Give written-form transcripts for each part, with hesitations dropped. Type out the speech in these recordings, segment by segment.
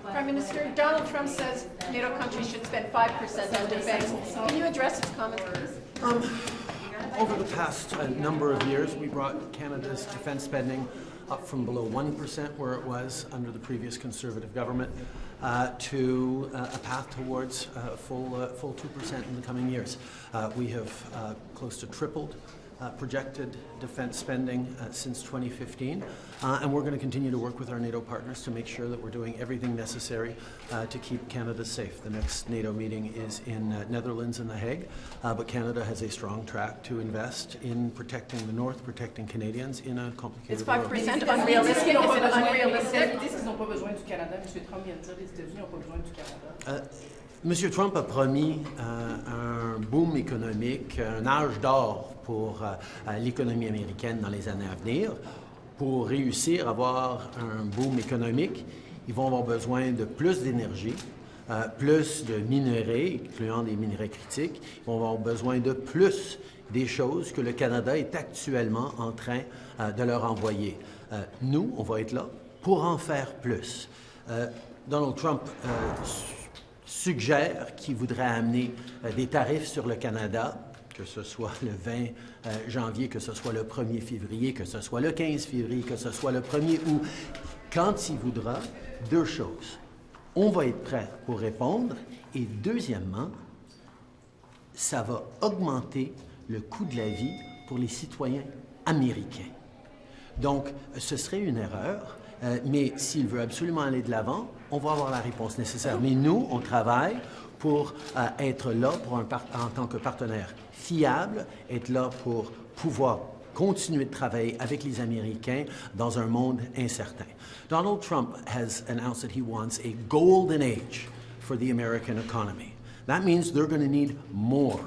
Prime Minister, Donald Trump says NATO countries should spend 5% on defense. Can you address his comments, please? Over the past number of years, we brought Canada's defence spending up from below 1%, where it was under the previous Conservative government, to a path towards full 2% in the coming years. We have close to tripled projected defence spending since 2015, and we're going to continue to work with our NATO partners to make sure that we're doing everything necessary to keep Canada safe. The next NATO meeting is in Netherlands in The Hague, but Canada has a strong track to invest in protecting the North, protecting Canadians in a complicated world. Is 5% unrealistic? Is it unrealistic? Monsieur Trump a promis un boom économique, un âge d'or pour l'économie américaine dans les années à venir. Pour réussir à avoir un boom économique, ils vont avoir besoin de plus d'énergie, plus de minerais, incluant des minerais critiques. Ils vont avoir besoin de plus des choses que le Canada est actuellement en train de leur envoyer. Nous, on va être là pour en faire plus. Donald Trump suggère qu'il voudrait amener des tarifs sur le Canada, que ce soit le 20 janvier, que ce soit le 1er février, que ce soit le 15 février, que ce soit le 1er août. Quand il voudra, deux choses. On va être prêt pour répondre et deuxièmement, ça va augmenter le coût de la vie pour les citoyens américains. Donc, ce serait une erreur, mais s'il veut absolument aller de l'avant, on va avoir la réponse nécessaire. Mais nous, on travaille pour être là en tant que partenaire fiable, être là pour pouvoir continuer de travailler avec les Américains dans un monde incertain. Donald Trump has announced that he wants a golden age for the American economy. That means they're going to need more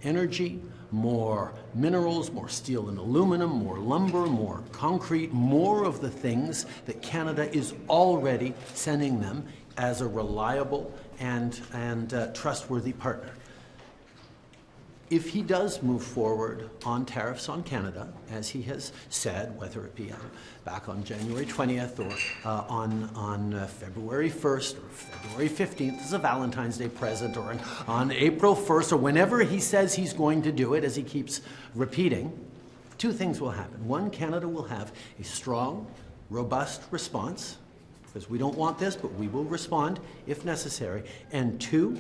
energy, more minerals, more steel and aluminum, more lumber, more concrete, more of the things that Canada is already sending them as a reliable and trustworthy partner. If he does move forward on tariffs on Canada, as he has said, whether it be back on January 20th or on February 1st or February 15th as a Valentine's Day present or on April 1st or whenever he says he's going to do it, as he keeps repeating, two things will happen. One, Canada will have a strong, robust response, because we don't want this, but we will respond if necessary. And two,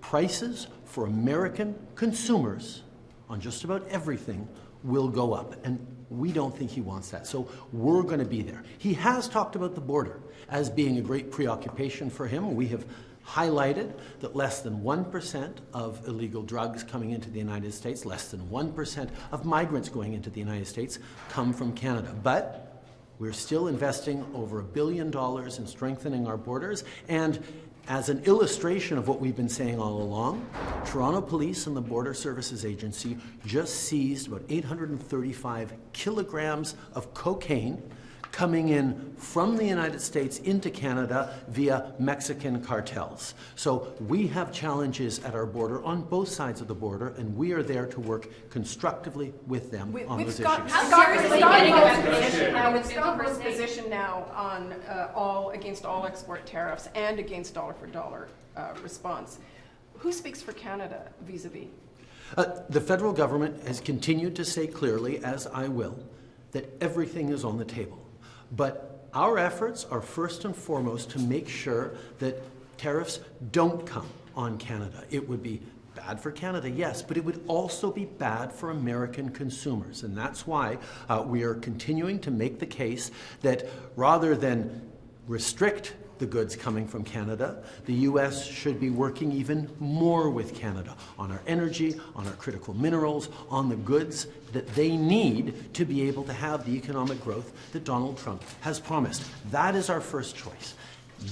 prices for American consumers on just about everything will go up. And we don't think he wants that. So we're going to be there. He has talked about the border as being a great preoccupation for him. We have highlighted that less than 1% of illegal drugs coming into the United States, less than 1% of migrants going into the United States come from Canada. But we're still investing over $1 billion in strengthening our borders. And as an illustration of what we've been saying all along, Toronto Police and the Border Services Agency just seized about 835 kilograms of cocaine coming in from the United States into Canada via Mexican cartels. So we have challenges at our border on both sides of the border, and we are there to work constructively with them on those issues. With Scott's position now on against all export tariffs and against dollar-for-dollar response, who speaks for Canada vis-a-vis? The federal government has continued to say clearly, as I will, that everything is on the table. But our efforts are first and foremost to make sure that tariffs don't come on Canada. It would be bad for Canada, yes, but it would also be bad for American consumers. And that's why we are continuing to make the case that rather than restrict the goods coming from Canada, the U.S. should be working even more with Canada on our energy, on our critical minerals, on the goods that they need to be able to have the economic growth that Donald Trump has promised. That is our first choice.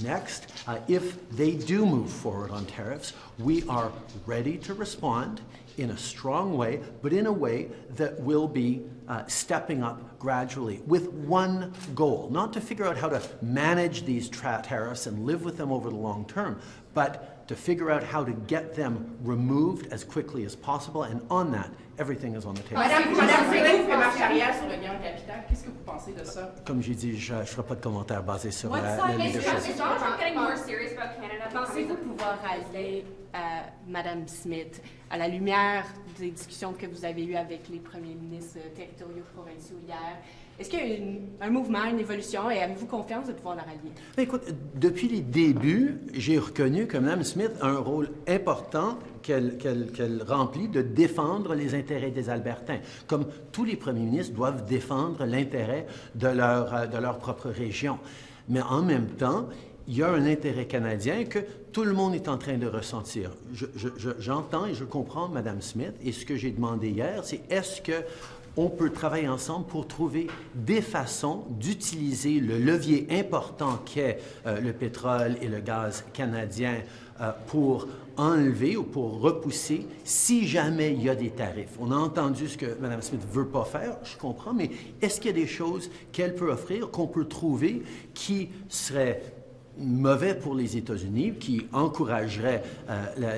Next, if they do move forward on tariffs, we are ready to respond in a strong way, but in a way that will be stepping up gradually with one goal, not to figure out how to manage these tariffs and live with them over the long term, but to figure out how to get them removed as quickly as possible, and on that, everything is on the table. Madame Freeland fait marche arrière sur le gain en capital. Qu'est-ce que vous pensez de ça? Comme j'ai dit, je ne ferai pas de commentaires basés sur What le side is leadership. Is Donald Trump getting more serious about Canada? Pensez-vous pouvoir rallier Madame Smith à la lumière des discussions que vous avez eues avec les premiers ministres territoriaux provinciaux hier? Est-ce qu'il y a un mouvement, une évolution, et avez-vous confiance de pouvoir la rallier? Écoute, depuis les débuts, j'ai reconnu que Mme Smith a un rôle important qu'elle remplit de défendre les intérêts des Albertains, comme tous les premiers ministres doivent défendre l'intérêt de leur propre région. Mais en même temps, il y a un intérêt canadien que tout le monde est en train de ressentir. J'entends et je comprends Mme Smith, et ce que j'ai demandé hier, c'est est-ce que on peut travailler ensemble pour trouver des façons d'utiliser le levier important qu'est le pétrole et le gaz canadien pour enlever ou pour repousser si jamais il y a des tarifs. On a entendu ce que Mme Smith ne veut pas faire, je comprends, mais est-ce qu'il y a des choses qu'elle peut offrir, qu'on peut trouver qui seraient mauvais pour les États-Unis, qui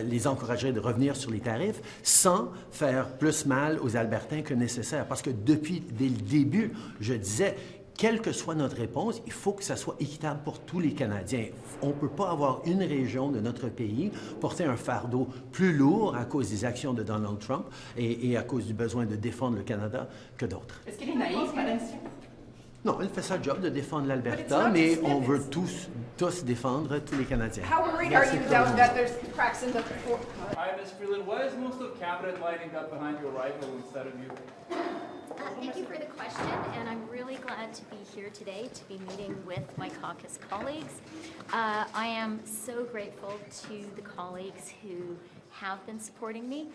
les encouragerait de revenir sur les tarifs sans faire plus mal aux Albertains que nécessaire. Parce que dès le début, je disais, quelle que soit notre réponse, il faut que ça soit équitable pour tous les Canadiens. On ne peut pas avoir une région de notre pays porter un fardeau plus lourd à cause des actions de Donald Trump et à cause du besoin de défendre le Canada que d'autres. Est-ce qu'elle est naïve, Madame Smith? Non, elle fait sa job de défendre l'Alberta, mais on veut tous défendre tous les Canadiens. How worried are you that there's cracks in the... Hi, Ms. Freeland. Why is most of Cabinet lining up behind your rival instead of you? Thank you for the question, and I'm really glad to be here today to be meeting with my caucus colleagues. I am so grateful to the colleagues who have been supporting me.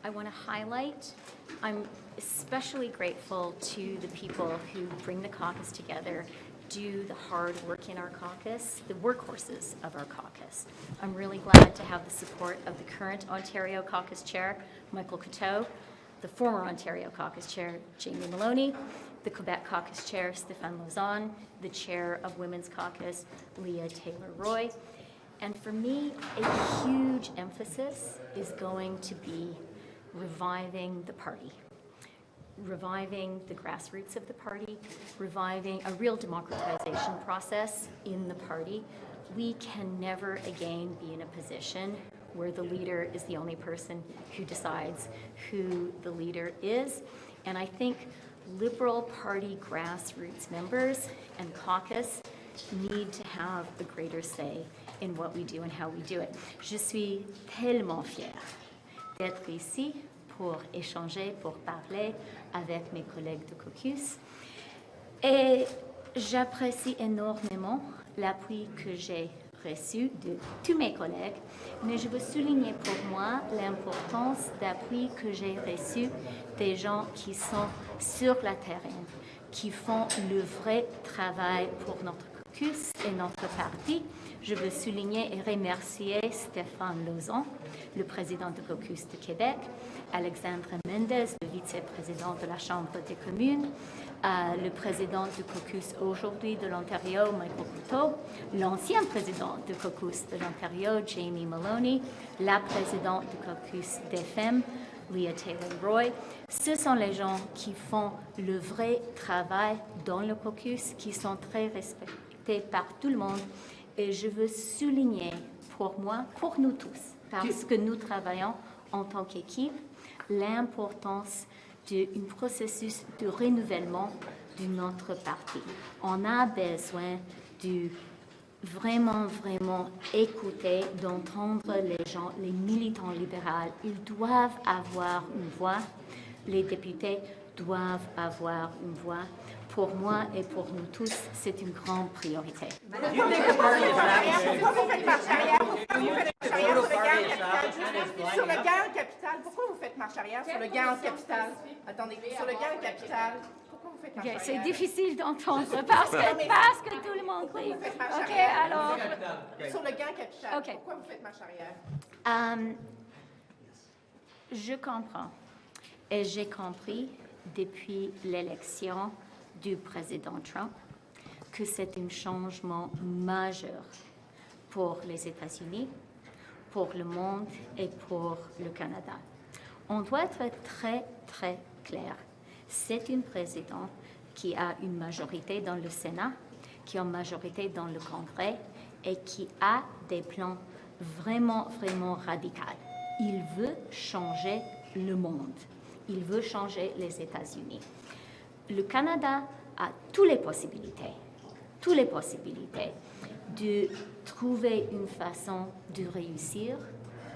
I want to highlight, I'm especially grateful to the people who bring the caucus together, do the hard work in our caucus, the workhorses of our caucus. I'm really glad to have the support of the current Ontario Caucus Chair, Michael Coteau, the former Ontario Caucus Chair, Jamie Maloney, the Quebec Caucus Chair, Stéphane Lauzon, the Chair of Women's Caucus, Leah Taylor-Roy. And for me, a huge emphasis is going to be reviving the party, reviving the grassroots of the party, reviving a real democratization process in the party. We can never again be in a position where the leader is the only person who decides who the leader is. And I think Liberal Party grassroots members and caucus need to have a greater say in what we do and how we do it. Je suis tellement fière d'être ici pour échanger, pour parler avec mes collègues de caucus. Et j'apprécie énormément l'appui que j'ai reçu de tous mes collègues, mais je veux souligner pour moi l'importance d'appui que j'ai reçu des gens qui sont sur le terrain, qui font le vrai travail pour notre caucus et notre parti. Je veux souligner et remercier Stéphane Lauzon, le président du caucus de Québec, Alexandre Mendez, le vice-président de la Chambre des communes, le président du caucus aujourd'hui de l'Ontario, Michael Coteau, l'ancien président du caucus de l'Ontario, Jamie Maloney, la présidente du caucus d'FM, Leah Taylor-Roy. Ce sont les gens qui font le vrai travail dans le caucus, qui sont très respectés par tout le monde. Et je veux souligner pour moi, pour nous tous, parce que nous travaillons en tant qu'équipe, l'importance d'un processus de renouvellement de notre parti. On a besoin de vraiment écouter, d'entendre les gens, les militants libéraux. Ils doivent avoir une voix. Les députés doivent avoir une voix. Pour moi et pour nous tous, c'est une grande priorité. Pourquoi vous faites marche arrière? Pourquoi vous faites marche arrière sur le gain en capital? Pourquoi vous faites marche arrière sur le gain en capital? Attendez, sur le gain en capital, pourquoi vous faites marche arrière? C'est difficile d'entendre parce que tout le monde crie. OK, alors... Sur le gain en capital, OK. pourquoi vous faites marche arrière? Je comprends. Et j'ai compris depuis l'élection du président Trump que c'est un changement majeur pour les États-Unis, pour le monde et pour le Canada. On doit être très, très clair. C'est un président qui a une majorité dans le Sénat, qui a une majorité dans le Congrès et qui a des plans vraiment, vraiment radicaux. Il veut changer le monde. Il veut changer les États-Unis. Le Canada a toutes les possibilités de trouver une façon de réussir,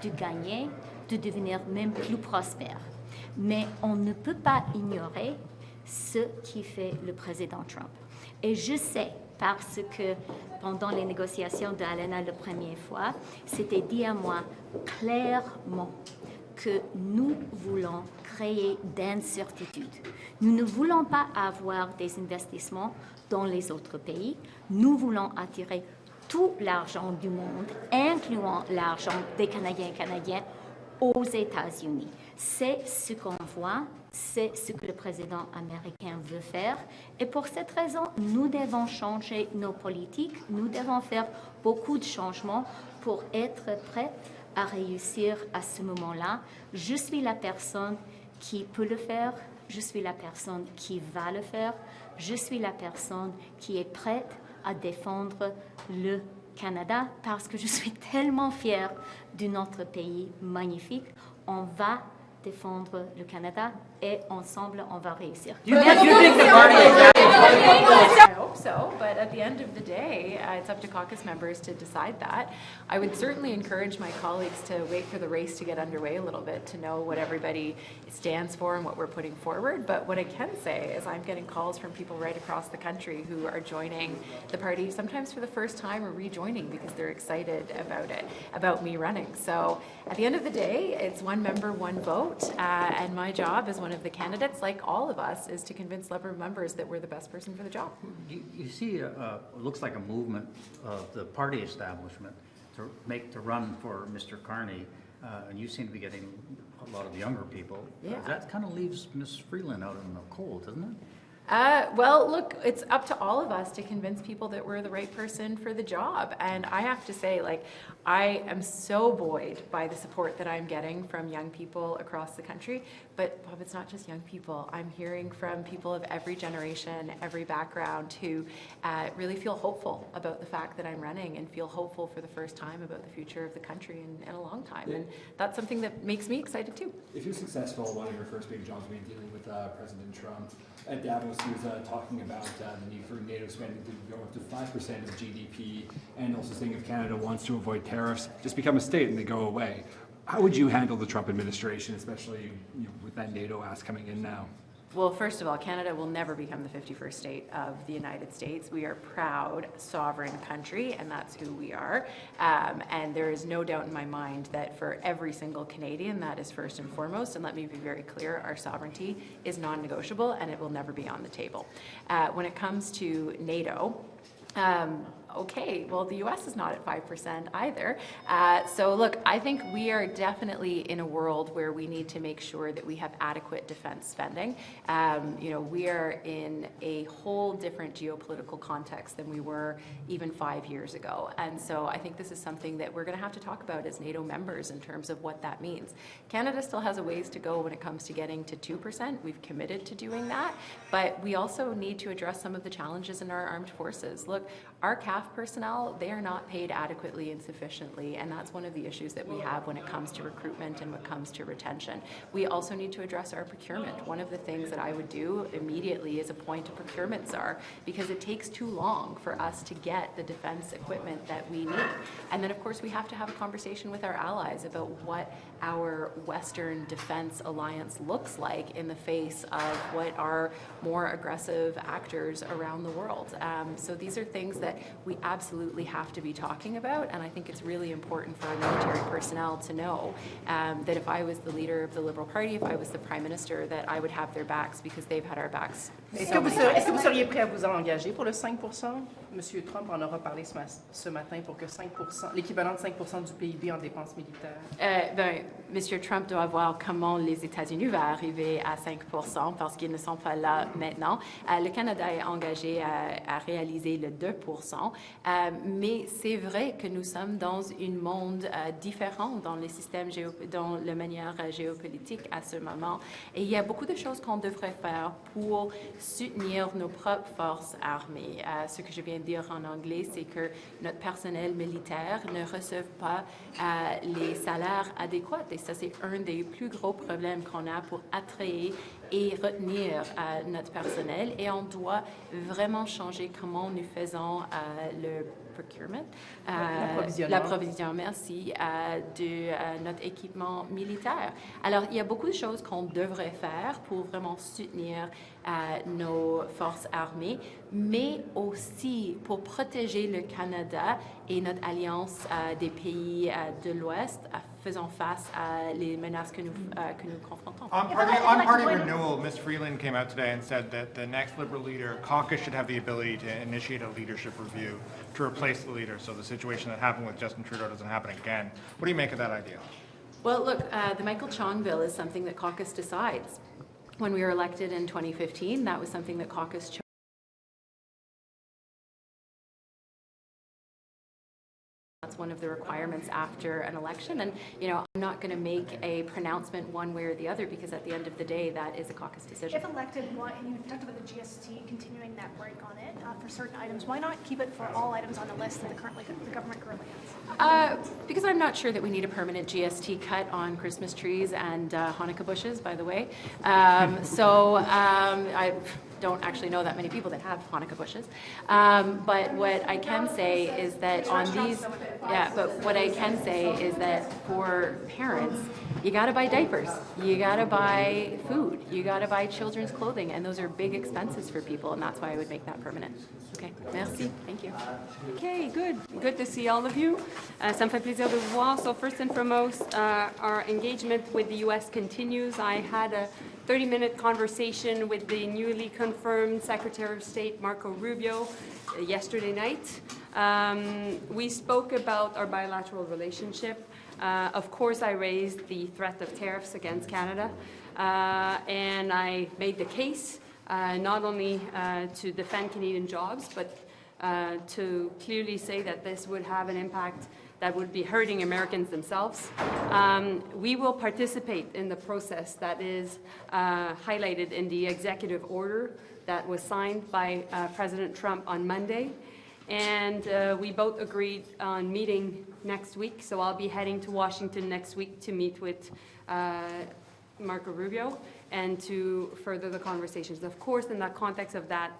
de gagner, de devenir même plus prospère. Mais on ne peut pas ignorer ce qui fait le président Trump. Et je sais, parce que pendant les négociations d'Alena la première fois, c'était dit à moi clairement que nous voulons créer d'incertitudes. Nous ne voulons pas avoir des investissements dans les autres pays. Nous voulons attirer tout l'argent du monde, incluant l'argent des Canadiens et Canadiennes, aux États-Unis. C'est ce qu'on voit, c'est ce que le président américain veut faire. Et pour cette raison, nous devons changer nos politiques, nous devons faire beaucoup de changements pour être prêts à réussir à ce moment-là. Je suis la personne qui peut le faire, je suis la personne qui va le faire, je suis la personne qui est prête à défendre le Canada parce que je suis tellement fière de notre pays magnifique. On va défendre le Canada et ensemble, on va réussir. I hope so, but at the end of the day, it's up to caucus members to decide that. I would certainly encourage my colleagues to wait for the race to get underway a little bit to know what everybody stands for and what we're putting forward. But what I can say is I'm getting calls from people right across the country who are joining the party, sometimes for the first time or rejoining because they're excited about it, about me running. So at the end of the day, it's one member, one vote, and my job as one of the candidates, like all of us, is to convince Liberal members that we're the best person for the job. You see, it looks like a movement of the party establishment to run for Mr. Carney, and you seem to be getting a lot of younger people. Yeah. That kind of leaves Ms. Freeland out in the cold, doesn't it? Well, look, it's up to all of us to convince people that we're the right person for the job. And I have to say, like, I am so buoyed by the support that I'm getting from young people across the country. But, Bob, it's not just young people. I'm hearing from people of every generation, every background who really feel hopeful about the fact that I'm running and feel hopeful for the first time about the future of the country in a long time. And that's something that makes me excited, too. If you're successful, one of your first big jobs will be dealing with President Trump. At Davos, he was talking about the need for NATO spending to go up to 5% of GDP, and also saying if Canada wants to avoid tariffs, just become a state and they go away. How would you handle the Trump administration, especially with that NATO ask coming in now? Well, first of all, Canada will never become the 51st state of the United States. We are a proud, sovereign country, and that's who we are. And there is no doubt in my mind that for every single Canadian, that is first and foremost. And let me be very clear, our sovereignty is non-negotiable, and it will never be on the table. When it comes to NATO, okay, well, the U.S. is not at 5% either. So look, I think we are definitely in a world where we need to make sure that we have adequate defense spending. We are in a whole different geopolitical context than we were even 5 years ago. And so I think this is something that we're going to have to talk about as NATO members in terms of what that means. Canada still has a ways to go when it comes to getting to 2%. We've committed to doing that. But we also need to address some of the challenges in our armed forces. Look, our CAF personnel, they are not paid adequately and sufficiently, and that's one of the issues that we have when it comes to recruitment and when it comes to retention. We also need to address our procurement. One of the things that I would do immediately is appoint a procurement czar, because it takes too long for us to get the defense equipment that we need. And then, of course, we have to have a conversation with our allies about what our Western defense alliance looks like in the face of what are more aggressive actors around the world. So these are things that we absolutely have to be talking about, and I think it's really important for our military personnel to know that if I was the leader of the Liberal Party, if I was the Prime Minister, that I would have their backs because they've had our backs. Est-ce que vous seriez prêt à vous engager pour le 5%? M. Trump en aura parlé ce matin pour que 5%, l'équivalent de 5% du PIB en dépenses militaires. M. Trump doit voir comment les États-Unis vont arriver à 5% parce qu'ils ne sont pas là maintenant. Le Canada est engagé à réaliser le 2%, mais c'est vrai que nous sommes dans un monde différent dans les systèmes dans la manière géopolitique à ce moment. Et il y a beaucoup de choses qu'on devrait faire pour soutenir nos propres forces armées. Ce que je viens de dire en anglais, c'est que notre personnel militaire ne reçoit pas les salaires adéquats. Et ça, c'est un des plus gros problèmes qu'on a pour attirer et retenir notre personnel. Et on doit vraiment changer comment nous faisons le procurement, l'approvisionnement, merci, de notre équipement militaire. Alors, il y a beaucoup de choses qu'on devrait faire pour vraiment soutenir nos forces armées, mais aussi pour protéger le Canada et notre alliance des pays de l'Ouest, faisant face à les menaces que nous confrontons. On party renewal, Ms. Freeland came out today and said that the next Liberal leader, caucus, should have the ability to initiate a leadership review to replace the leader, so the situation that happened with Justin Trudeau doesn't happen again. What do you make of that idea? Well, look, the Michael Chong bill is something that caucus decides. When we were elected in 2015, that was something that caucus chose. That's one of the requirements after an election. And, you know, I'm not going to make a pronouncement one way or the other because at the end of the day, that is a caucus decision. If elected, and you talked about the GST continuing that break on it for certain items, why not keep it for all items on the list that the government currently has? Because I'm not sure that we need a permanent GST cut on Christmas trees and Hanukkah bushes, by the way. I don't actually know that many people that have Hanukkah bushes. But what I can say is that on these, but what I can say is that for parents, you got to buy diapers, you got to buy food, you got to buy children's clothing, and those are big expenses for people, and that's why I would make that permanent. Okay, merci, thank you. Okay, good to see all of you. Ça me fait plaisir de vous voir. So first and foremost, our engagement with the U.S. continues. I had a 30-minute conversation with the newly confirmed Secretary of State, Marco Rubio, yesterday night. We spoke about our bilateral relationship. Of course, I raised the threat of tariffs against Canada, and I made the case not only to defend Canadian jobs, but to clearly say that this would have an impact that would be hurting Americans themselves. We will participate in the process that is highlighted in the executive order that was signed by President Trump on Monday. And we both agreed on meeting next week, so I'll be heading to Washington next week to meet with Marco Rubio and to further the conversations. Of course, in the context of that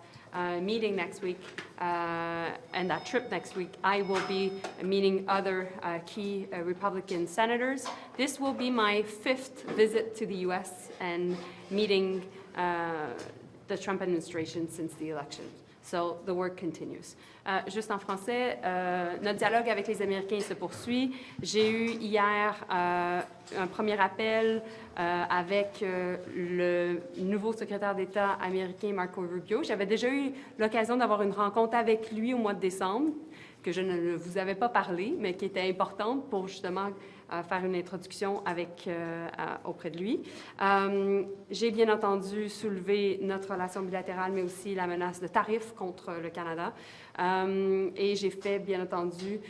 meeting next week and that trip next week, I will be meeting other key Republican senators. This will be my 5th visit to the U.S. and meeting the Trump administration since the election. So the work continues. Juste en français, notre dialogue avec les Américains se poursuit. J'ai eu hier un premier appel avec le nouveau secrétaire d'État américain Marco Rubio. J'avais déjà eu l'occasion d'avoir une rencontre avec lui au mois de décembre, que je ne vous avais pas parlé, mais qui était importante pour justement faire une introduction auprès de lui. J'ai bien entendu soulevé notre relation bilatérale, mais aussi la menace de tariff contre le Canada. Et j'ai fait, bien entendu,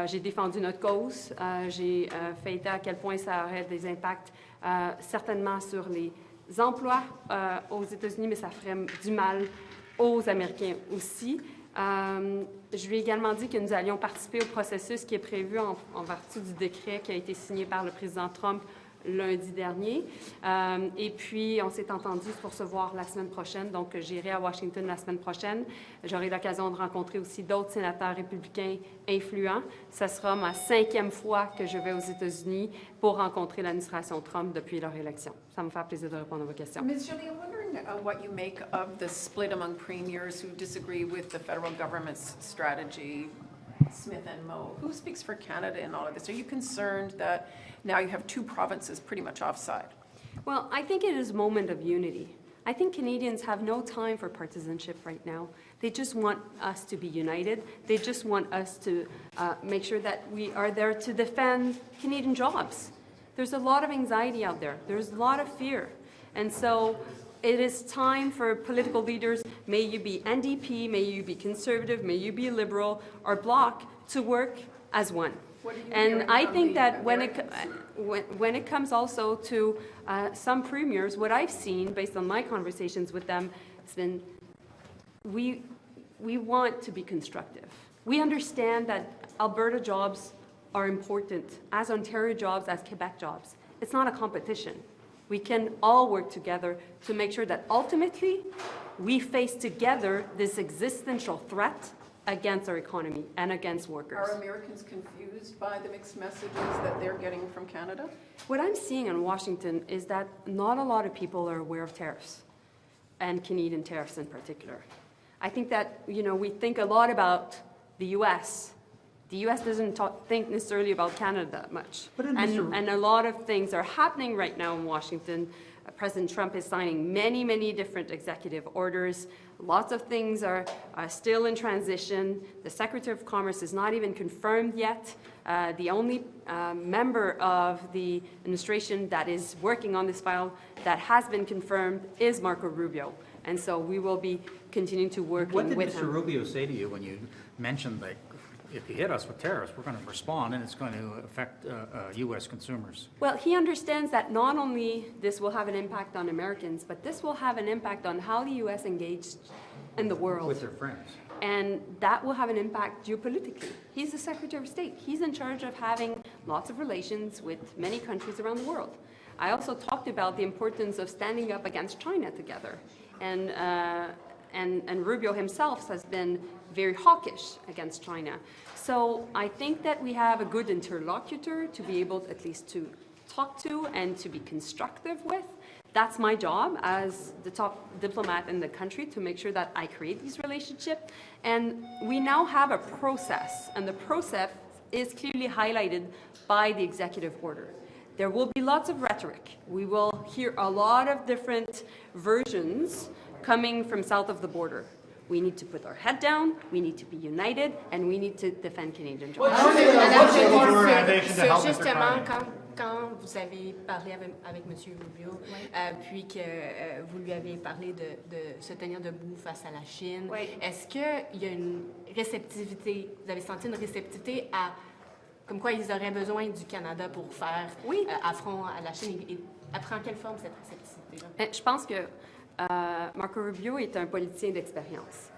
j'ai défendu notre cause. J'ai fait état à quel point ça aurait des impacts certainement sur les emplois aux États-Unis, mais ça ferait du mal aux Américains aussi. Je lui ai également dit que nous allions participer au processus qui est prévu en vertu du décret qui a été signé par le président Trump lundi dernier. Et puis, on s'est entendu pour se voir la semaine prochaine. Donc, j'irai à Washington la semaine prochaine. J'aurai l'occasion de rencontrer aussi d'autres sénateurs républicains influents. Ce sera ma 5e fois que je vais aux États-Unis pour rencontrer l'administration Trump depuis leur élection. Ça me fait plaisir de répondre à vos questions. Ms. Joly, I'm wondering what you make of the split among premiers who disagree with the federal government's strategy, Smith and Moe. Who speaks for Canada in all of this? Are you concerned that now you have 2 provinces pretty much offside? Well, I think it is a moment of unity. I think Canadians have no time for partisanship right now. They just want us to be united. They just want us to make sure that we are there to defend Canadian jobs. There's a lot of anxiety out there. There's a lot of fear. And so it is time for political leaders, may you be NDP, may you be Conservative, may you be Liberal or Bloc, to work as one. And I think that when it comes also to some premiers, what I've seen based on my conversations with them has been we want to be constructive. We understand that Alberta jobs are important, as Ontario jobs, as Quebec jobs. It's not a competition. We can all work together to make sure that ultimately we face together this existential threat against our economy and against workers. Are Americans confused by the mixed messages that they're getting from Canada? What I'm seeing in Washington is that not a lot of people are aware of tariffs, and Canadian tariffs in particular. I think that, we think a lot about the U.S. The U.S. doesn't think necessarily about Canada that much. And a lot of things are happening right now in Washington. President Trump is signing many, many different executive orders. Lots of things are still in transition. The Secretary of Commerce is not even confirmed yet. The only member of the administration that is working on this file that has been confirmed is Marco Rubio. And so we will be continuing to work with him. What did Mr. Rubio say to you when you mentioned, like, if you hit us with tariffs, we're going to respond and it's going to affect U.S. consumers? Well, he understands that not only this will have an impact on Americans, but this will have an impact on how the U.S. engaged in the world. With their friends. And that will have an impact geopolitically. He's the Secretary of State. He's in charge of having lots of relations with many countries around the world. I also talked about the importance of standing up against China together. And Rubio himself has been very hawkish against China. So I think that we have a good interlocutor to be able at least to talk to and to be constructive with. That's my job as the top diplomat in the country, to make sure that I create these relationships. And we now have a process, and the process is clearly highlighted by the executive order. There will be lots of rhetoric. We will hear a lot of different versions coming from south of the border. We need to put our head down, we need to be united, and we need to defend Canadian jobs. Justement, quand vous avez parlé avec M. Rubio, puis que vous lui avez parlé de se tenir debout face à la Chine, est-ce qu'il y a une réceptivité, vous avez senti une réceptivité à, comme quoi ils auraient besoin du Canada pour faire affront à la Chine, et prend quelle forme cette réceptivité-là? Je pense que Marco Rubio est un politicien d'expérience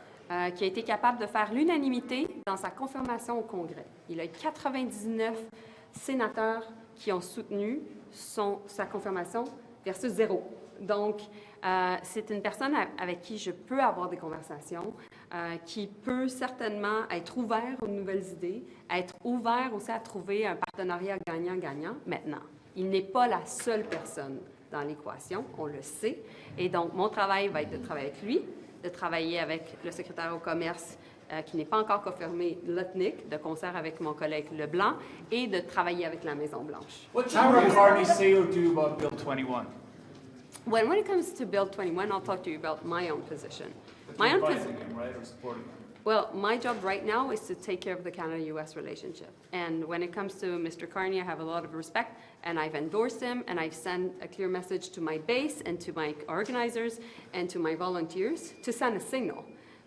qui a été capable de faire l'unanimité dans sa confirmation au Congrès. Il a 99 sénateurs qui ont soutenu sa confirmation versus 0. Donc, c'est une personne avec qui je peux avoir des conversations, qui peut certainement être ouvert aux nouvelles idées, être ouvert aussi à trouver un partenariat gagnant-gagnant. Maintenant, il n'est pas la seule personne dans l'équation, on le sait. Et donc, mon travail va être de travailler avec lui, de travailler avec le secrétaire au commerce qui n'est pas encore confirmé, Lutnick, de concert avec mon collègue Leblanc, et de travailler avec la Maison-Blanche. What should Carney say or do about Bill 21? When it comes to Bill 21, I'll talk to you about my own position. My own position, right, or supporting him? well, my job right now is to take care of the Canada-U.S. relationship. And when it comes to Mr. Carney, I have a lot of respect, and I've endorsed him, and I've sent a clear message to my base and to my organizers and to my volunteers to send a signal.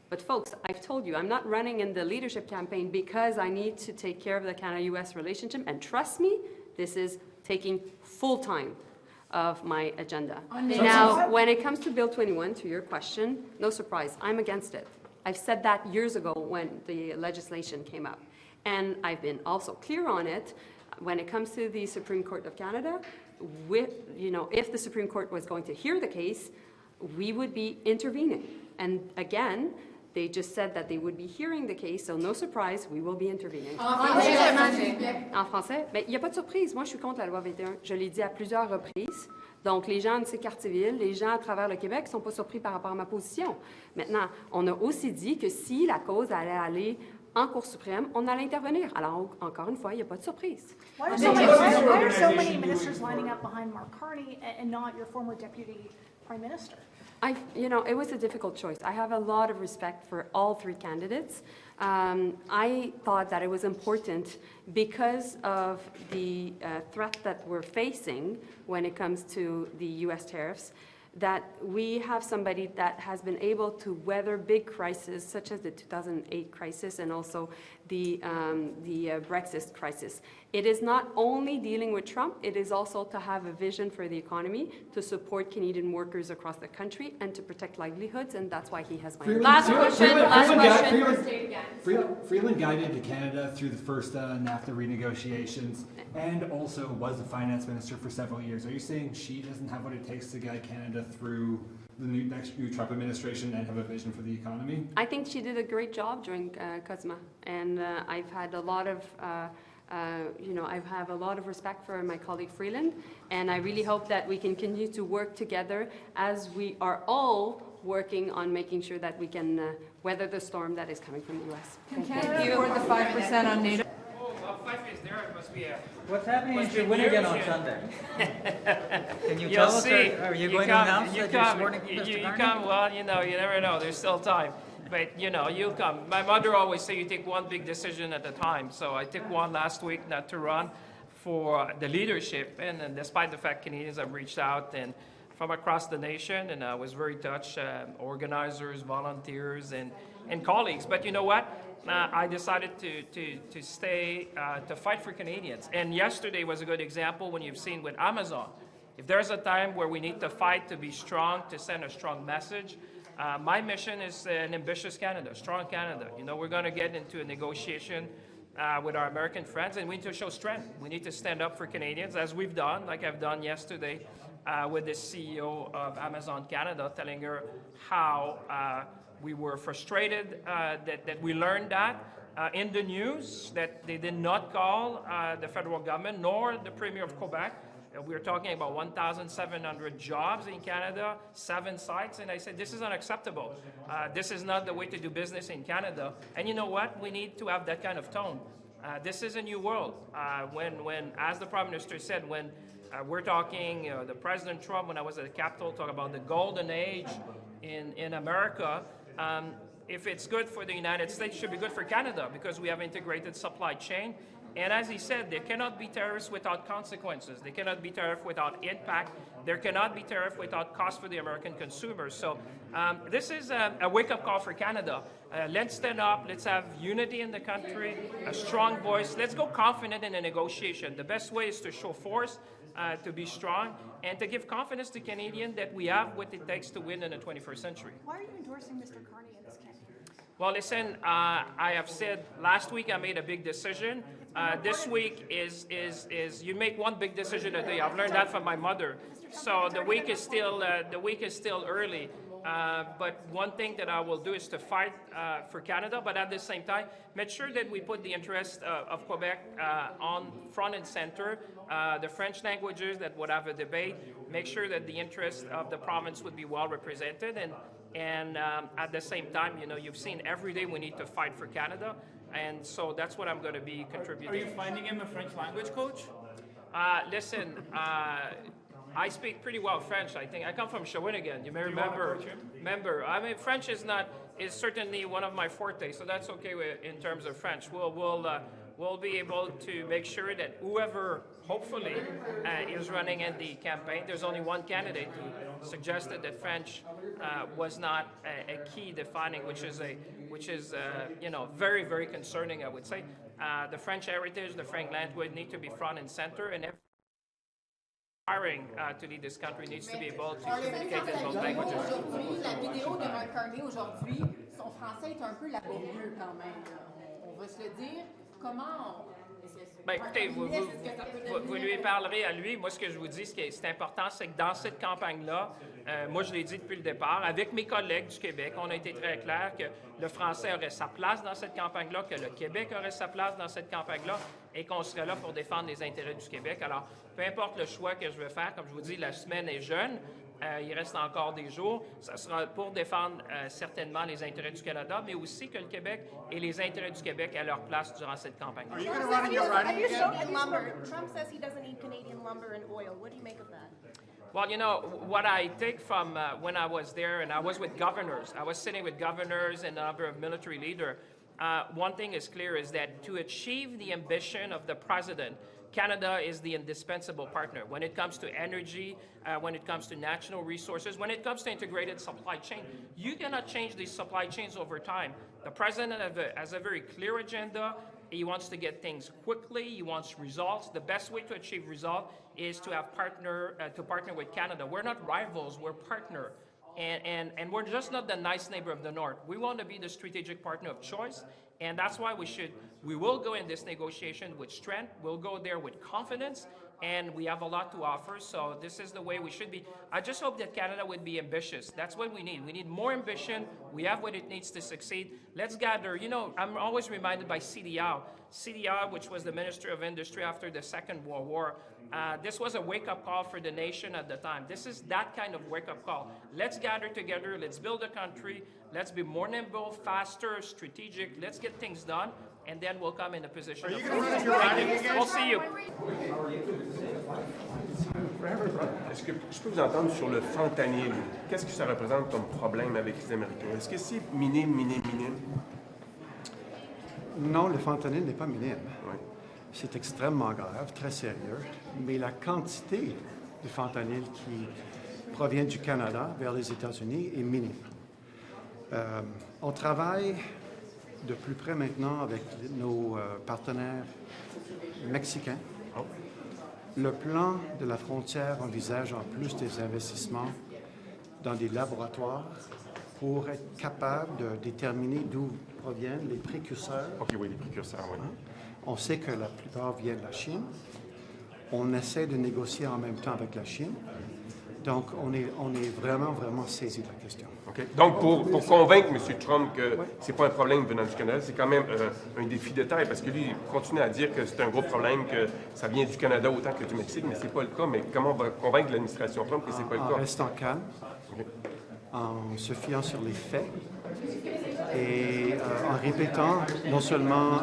But folks, I've told you, I'm not running in the leadership campaign because I need to take care of the Canada-U.S. relationship, and trust me, this is taking full time of my agenda. Now, when it comes to Bill 21, to your question, no surprise, I'm against it. I've said that years ago when the legislation came up. And I've been also clear on it when it comes to the Supreme Court of Canada. If the Supreme Court was going to hear the case, we would be intervening. And again, they just said that they would be hearing the case, so no surprise, we will be intervening. En français? Ben, il n'y a pas de surprise. Moi, je suis contre la loi 21. Je l'ai dit à plusieurs reprises. Donc, les gens de ces quartiers-villes, les gens à travers le Québec ne sont pas surpris par rapport à ma position. Maintenant, on a aussi dit que si la cause allait aller en Cour suprême, on allait intervenir. Alors, encore une fois, il n'y a pas de surprise. Why are so many ministers lining up behind Mark Carney and not your former deputy prime minister? It was a difficult choice. I have a lot of respect for all three candidates. I thought that it was important because of the threat that we're facing when it comes to the U.S. tariffs, that we have somebody that has been able to weather big crises such as the 2008 crisis and also the Brexit crisis. It is not only dealing with Trump, it is also to have a vision for the economy, to support Canadian workers across the country, and to protect livelihoods, and that's why he has my Last question. Freeland guided to Canada through the first NAFTA renegotiations and also was the finance minister for several years. Are you saying she doesn't have what it takes to guide Canada through the new Trump administration and have a vision for the economy? I think she did a great job during CUSMA, and I've had a lot of I have a lot of respect for my colleague Freeland, and I really hope that we can continue to work together as we are all working on making sure that we can weather the storm that is coming from the U.S. Canada afford the 5% on NATO? Oh, well, 5 is there. It must be a... What's happening in Shawinigan on Sunday? Can you tell us, are you going to announce that you're supporting Mr. Carney? You come, well, you never know. There's still time. But, you'll come. My mother always said you take one big decision at a time. So I took one last week not to run for the leadership. And despite the fact Canadians have reached out and from across the nation, and I was very touched, organizers, volunteers, and colleagues. But you know what? I decided to stay, to fight for Canadians. And yesterday was a good example when you've seen with Amazon. If there's a time where we need to fight to be strong, to send a strong message, my mission is an ambitious Canada, strong Canada. We're going to get into a negotiation with our American friends, and we need to show strength. We need to stand up for Canadians, as we've done, like I've done yesterday with the CEO of Amazon Canada, telling her how we were frustrated that we learned that in the news, that they did not call the federal government nor the Premier of Quebec. We're talking about 1,700 jobs in Canada, 7 sites, and I said, this is unacceptable. This is not the way to do business in Canada. And you know what? We need to have that kind of tone. This is a new world. When, as the Prime Minister said, when we're talking, the President Trump, when I was at the Capitol, talked about the golden age in America, if it's good for the United States, it should be good for Canada because we have integrated supply chain. And as he said, there cannot be tariffs without consequences. There cannot be tariff without impact. There cannot be tariff without cost for the American consumers. So this is a wake-up call for Canada. Let's stand up. Let's have unity in the country, a strong voice. Let's go confident in a negotiation. The best way is to show force, to be strong, and to give confidence to Canadians that we have what it takes to win in the 21st century. Why are you endorsing Mr. Carney in this campaign? Well, listen, I have said last week I made a big decision. This week is you make one big decision a day. I've learned that from my mother. So the week is still early. But one thing that I will do is to fight for Canada, but at the same time, make sure that we put the interest of Quebec on front and center. The French languages that would have a debate, make sure that the interest of the province would be well represented. And at the same time, you've seen every day we need to fight for Canada. And so that's what I'm going to be contributing. Are you finding him a French language coach? Listen, I speak pretty well French, I think. I come from Shawinigan. You may remember. I mean, French is certainly one of my forte, so that's okay in terms of French. We'll be able to make sure that whoever, hopefully, is running in the campaign, there's only one candidate who suggested that French was not a key defining, which is very, very concerning, I would say. The French heritage, the French language need to be front and center, and aspiring to lead this country needs to be able to communicate in both languages. La vidéo de Marc Carney aujourd'hui, son français est un peu laborieux quand même. On va se le dire. Comment écoutez, vous lui parlerez à lui. Moi, ce que je vous dis, c'est important, c'est que dans cette campagne-là, moi, je l'ai dit depuis le départ, avec mes collègues du Québec, on a été très clair que le français aurait sa place dans cette campagne-là, que le Québec aurait sa place dans cette campagne-là et qu'on serait là pour défendre les intérêts du Québec. Alors, peu importe le choix que je vais faire, comme je vous dis, la semaine est jeune. Il reste encore des jours. Ça sera pour défendre certainement les intérêts du Canada, mais aussi que le Québec et les intérêts du Québec aient leur place durant cette campagne. Are you showing lumber? Trump says he doesn't need Canadian lumber and oil. What do you make of that? Well, you know, what I take from when I was there, and I was with governors, I was sitting with governors and a number of military leaders, one thing is clear is that to achieve the ambition of the president, Canada is the indispensable partner when it comes to energy, when it comes to national resources, when it comes to integrated supply chain. You cannot change these supply chains over time. The president has a very clear agenda. He wants to get things quickly. He wants results. The best way to achieve results is to have partner with Canada. We're not rivals. We're partner. And we're just not the nice neighbor of the North. We want to be the strategic partner of choice, and that's why we will go in this negotiation with strength. We'll go there with confidence, and we have a lot to offer, so this is the way we should be. I just hope that Canada would be ambitious. That's what we need. We need more ambition. We have what it needs to succeed. Let's gather. You know, I'm always reminded by CDR, which was the Minister of Industry after the Second World War. This was a wake-up call for the nation at the time. This is that kind of wake-up call. Let's gather together. Let's build a country. Let's be more nimble, faster, strategic. Let's get things done, and then we'll come in a position of... We'll see you. Est-ce que je peux vous entendre sur le fentanyl? Qu'est-ce que ça représente comme problème avec les Américains? Est-ce que c'est minime? Non, le fentanyl n'est pas minime. Oui. C'est extrêmement grave, très sérieux, mais la quantité de fentanyl qui provient du Canada vers les États-Unis est minime. On travaille de plus près maintenant avec nos partenaires mexicains. Le plan de la frontière envisage en plus des investissements dans des laboratoires pour être capable de déterminer d'où proviennent les précurseurs. OK, oui, les précurseurs, oui. On sait que la plupart viennent de la Chine. On essaie de négocier en même temps avec la Chine. Donc, on est vraiment saisi de la question. OK. Donc, pour convaincre M. Trump que c'est pas un problème venant du Canada, c'est quand même un défi de taille, parce que lui, il continue à dire que c'est un gros problème, que ça vient du Canada autant que du Mexique, mais c'est pas le cas. Mais comment on va convaincre l'administration Trump que c'est pas le cas? En restant calme, en se fiant sur les faits, et en répétant non seulement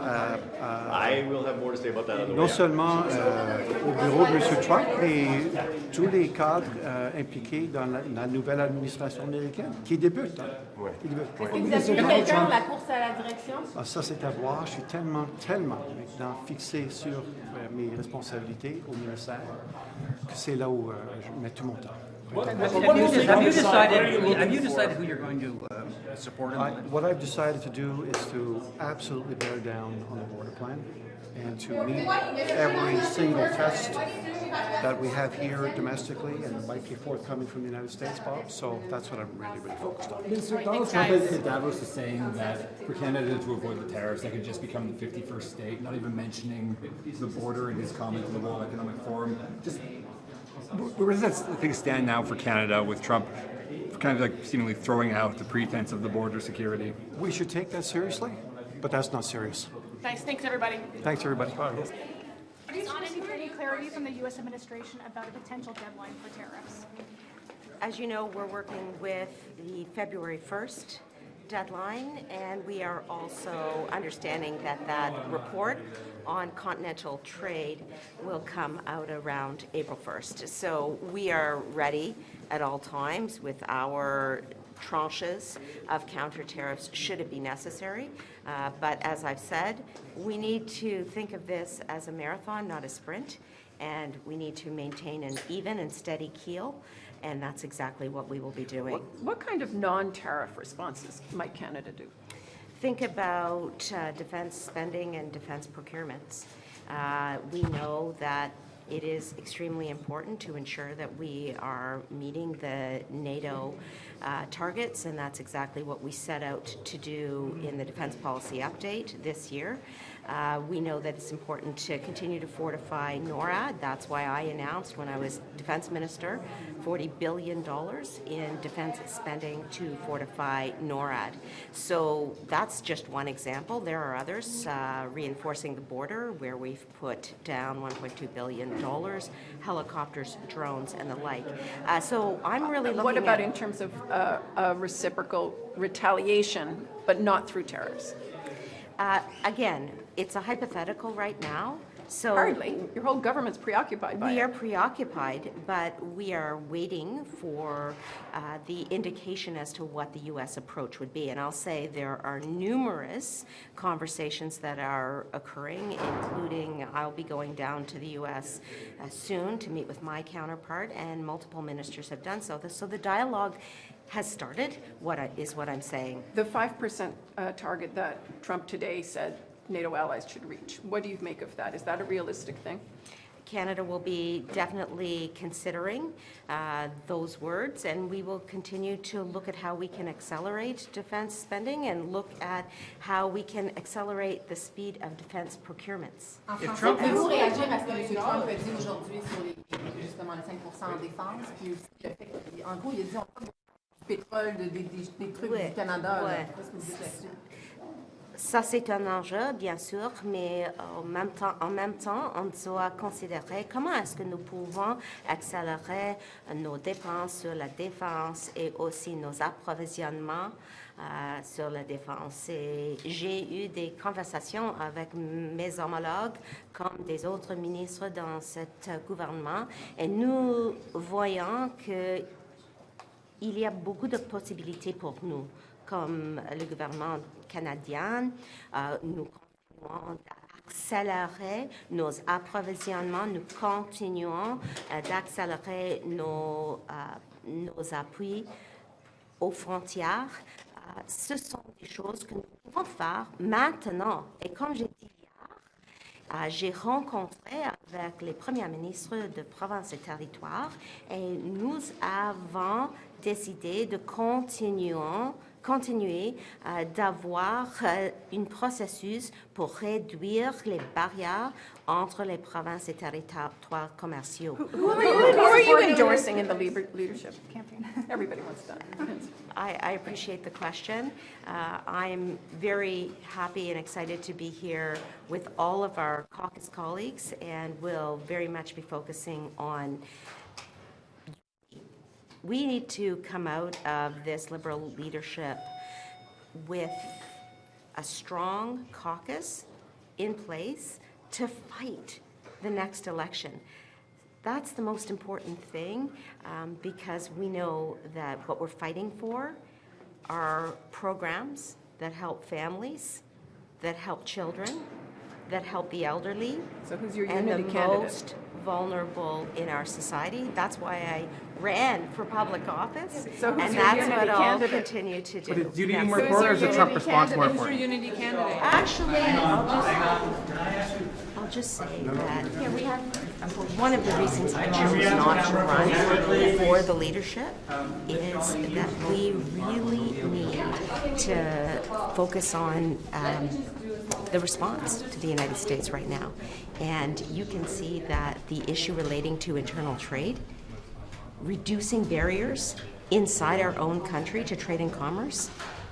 au bureau de M. Trump, mais tous les cadres impliqués dans la nouvelle administration américaine, qui débute. Est-ce que vous avez vu quelqu'un de la course à la direction? Ça, c'est à voir. Je suis tellement maintenant fixé sur mes responsabilités au ministère que c'est là où je mets tout mon temps. Have you decided who you're going to support? What I've decided to do is to absolutely bear down on the border plan and to meet every single test that we have here domestically and might be forthcoming from the United States, Bob. So that's what I'm really focused on. Minister, Donald Trump at Davos is saying that for Canada to avoid the tariffs, they could just become the 51st state, not even mentioning the border in his comment to the World Economic Forum. Just where does that thing stand now for Canada with Trump kind of like seemingly throwing out the pretense of the border security? We should take that seriously, but that's not serious. Nice. Thanks, everybody. Thanks, everybody. Any clarity from the U.S. administration about a potential deadline for tariffs? As you know, we're working with the February 1st deadline, and we are also understanding that report on continental trade will come out around April 1st. So we are ready at all times with our tranches of counter tariffs should it be necessary. But as I've said, we need to think of this as a marathon, not a sprint, and we need to maintain an even and steady keel. And that's exactly what we will be doing. What kind of non-tariff responses might Canada do? Think about defense spending and defense procurements. We know that it is extremely important to ensure that we are meeting the NATO targets, and that's exactly what we set out to do in the Defense Policy Update this year. We know that it's important to continue to fortify NORAD. That's why I announced when I was Defense Minister $40 billion in defense spending to fortify NORAD. So that's just one example. There are others, reinforcing the border, where we've put down $1.2 billion, helicopters, drones, and the like. So I'm really looking at... What about in terms of reciprocal retaliation, but not through tariffs? Again, it's a hypothetical right now, So Hardly. Your whole government's preoccupied by it. we are preoccupied, but we are waiting for the indication as to what the U.S. approach would be. And I'll say there are numerous conversations that are occurring, including I'll be going down to the U.S. Soon to meet with my counterpart, and multiple ministers have done so. So the dialogue has started, what I'm saying. The 5% target that Trump today said NATO allies should reach. What do you make of that? Is that a realistic thing? Canada will be definitely considering those words, and we will continue to look at how we can accelerate defense spending and look at how we can accelerate the speed of defense procurements. Pouvez-vous réagir à ce que M. Trump a dit aujourd'hui sur justement le 5% en défense, puis aussi le fait qu'en gros, il a dit on parle du pétrole, des trucs du Canada. Qu'est-ce que vous dites là-dessus? Ça, c'est un enjeu, bien sûr, mais en même temps, on doit considérer comment est-ce que nous pouvons accélérer nos dépenses sur la défense et aussi nos approvisionnements sur la défense. Et j'ai eu des conversations avec mes homologues comme des autres ministres dans ce gouvernement, et nous voyons qu'il y a beaucoup de possibilités pour nous. Comme le gouvernement canadien, nous continuons d'accélérer nos approvisionnements, nous continuons d'accélérer nos appuis aux frontières. Ce sont des choses que nous pouvons faire maintenant. Et comme j'ai dit hier, j'ai rencontré avec les premiers ministres de provinces et territoires, et nous avons décidé de continuer d'avoir un processus pour réduire les barrières entre les provinces et territoires commerciaux. Who are you endorsing in the leadership campaign? Everybody wants that. I appreciate the question. I'm very happy and excited to be here with all of our caucus colleagues, and we'll very much be focusing on we need to come out of this Liberal leadership with a strong caucus in place to fight the next election. That's the most important thing, because we know that what we're fighting for are programs that help families, that help children, that help the elderly, so who's your and the unity candidate? Most vulnerable in our society. That's why I ran for public office, so and that's what I'll continue to do. But do you need more support, or is the Trump response more important? Who's your unity candidate? Actually, I'll just say that one of the reasons I chose not to run for the leadership is that we really need to focus on the response to the United States right now. And you can see that the issue relating to internal trade, reducing barriers inside our own country to trade and commerce,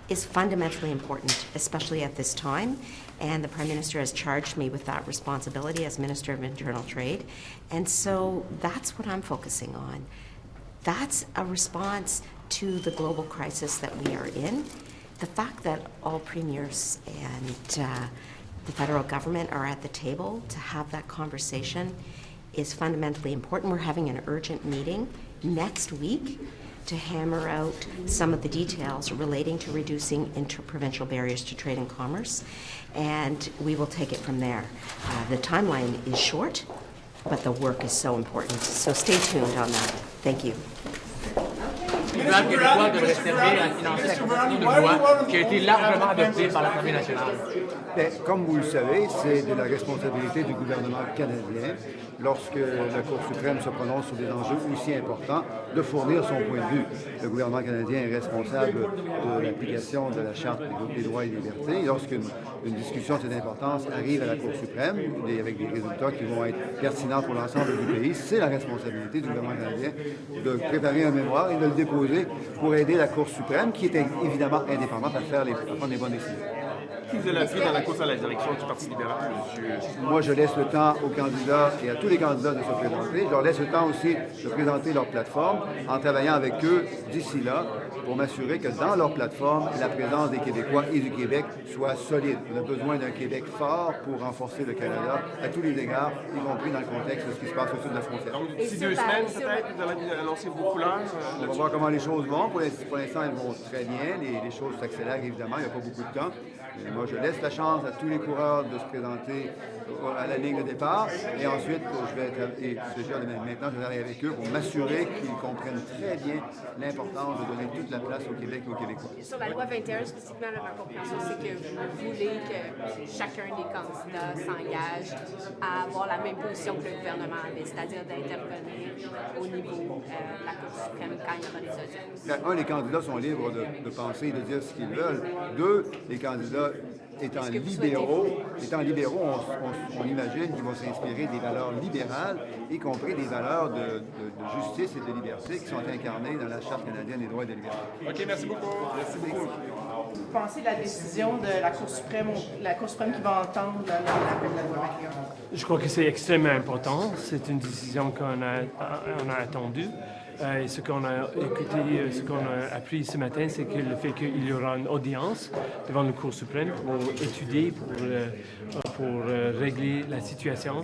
is fundamentally important, especially at this time. And the Prime Minister has charged me with that responsibility as Minister of Internal Trade. And so that's what I'm focusing on. That's a response to the global crisis that we are in. The fact that all premiers and the federal government are at the table to have that conversation is fundamentally important. We're having an urgent meeting next week to hammer out some of the details relating to reducing interprovincial barriers to trade and commerce, and we will take it from there. The timeline is short, but the work is so important. So stay tuned on that. Thank you. Ministre Virani, why do you want qui a été largement adopté par l'Assemblée nationale. Comme vous le savez, c'est de la responsabilité du gouvernement canadien, lorsque la Cour suprême se prononce sur des enjeux aussi importants, de fournir son point de vue. Le gouvernement canadien est responsable de l'application de la Charte des droits et libertés. Et lorsqu'une discussion de cette importance arrive à la Cour suprême, et avec des résultats qui vont être pertinents pour l'ensemble du pays, c'est la responsabilité du gouvernement canadien de préparer un mémoire et de le déposer pour aider la Cour suprême, qui est évidemment indépendante, à prendre les bonnes décisions. Qui vous allez appuyer dans la course à la direction du Parti libéral, monsieur? Moi, je laisse le temps aux candidats et à tous les candidats de se présenter. Je leur laisse le temps aussi de présenter leur plateforme en travaillant avec eux d'ici là pour m'assurer que dans leur plateforme, la présence des Québécois et du Québec soit solide. On a besoin d'un Québec fort pour renforcer le Canada à tous les égards, y compris dans le contexte de ce qui se passe au sud de la frontière. Donc, d'ici 2 semaines, peut-être, vous allez annoncer vos couleurs? On va voir comment les choses vont. Pour l'instant, elles vont très bien. Les choses s'accélèrent, évidemment. Il n'y a pas beaucoup de temps. Et moi, je laisse la chance à tous les coureurs de se présenter à la ligne de départ. Et ensuite, maintenant, je vais aller avec eux pour m'assurer qu'ils comprennent très bien l'importance de donner toute la place au Québec et aux Québécois. Sur la loi 21, spécifiquement, ma compréhension, c'est que vous voulez que chacun des candidats s'engage à avoir la même position que le gouvernement avait, c'est-à-dire d'intervenir au niveau de la Cour suprême quand il y aura des audiences. Un, les candidats sont libres de penser et de dire ce qu'ils veulent. Deux, les candidats étant libéraux, on imagine qu'ils vont s'inspirer des valeurs libérales, y compris des valeurs de justice et de liberté qui sont incarnées dans la Charte canadienne des droits et des libertés. OK, merci beaucoup. Merci beaucoup. Vous pensez de la décision de la Cour suprême qui va entendre l'appel de la loi 21? Je crois que c'est extrêmement important. C'est une décision qu'on a attendue. Et ce qu'on a écouté, ce qu'on a appris ce matin, c'est que le fait qu'il y aura une audience devant la Cour suprême pour étudier, pour régler la situation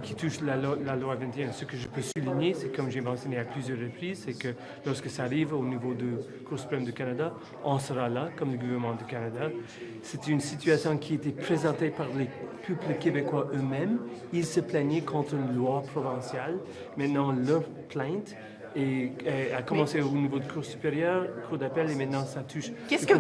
qui touche la loi 21. Ce que je peux souligner, c'est comme j'ai mentionné à plusieurs reprises, c'est que lorsque ça arrive au niveau de la Cour suprême du Canada, on sera là, comme le gouvernement du Canada. C'est une situation qui a été présentée par les peuples québécois eux-mêmes. Ils se plaignaient contre une loi provinciale. Maintenant, leur plainte a commencé au niveau de Cour supérieure, Cour d'appel, et maintenant ça touche... Qu'est-ce que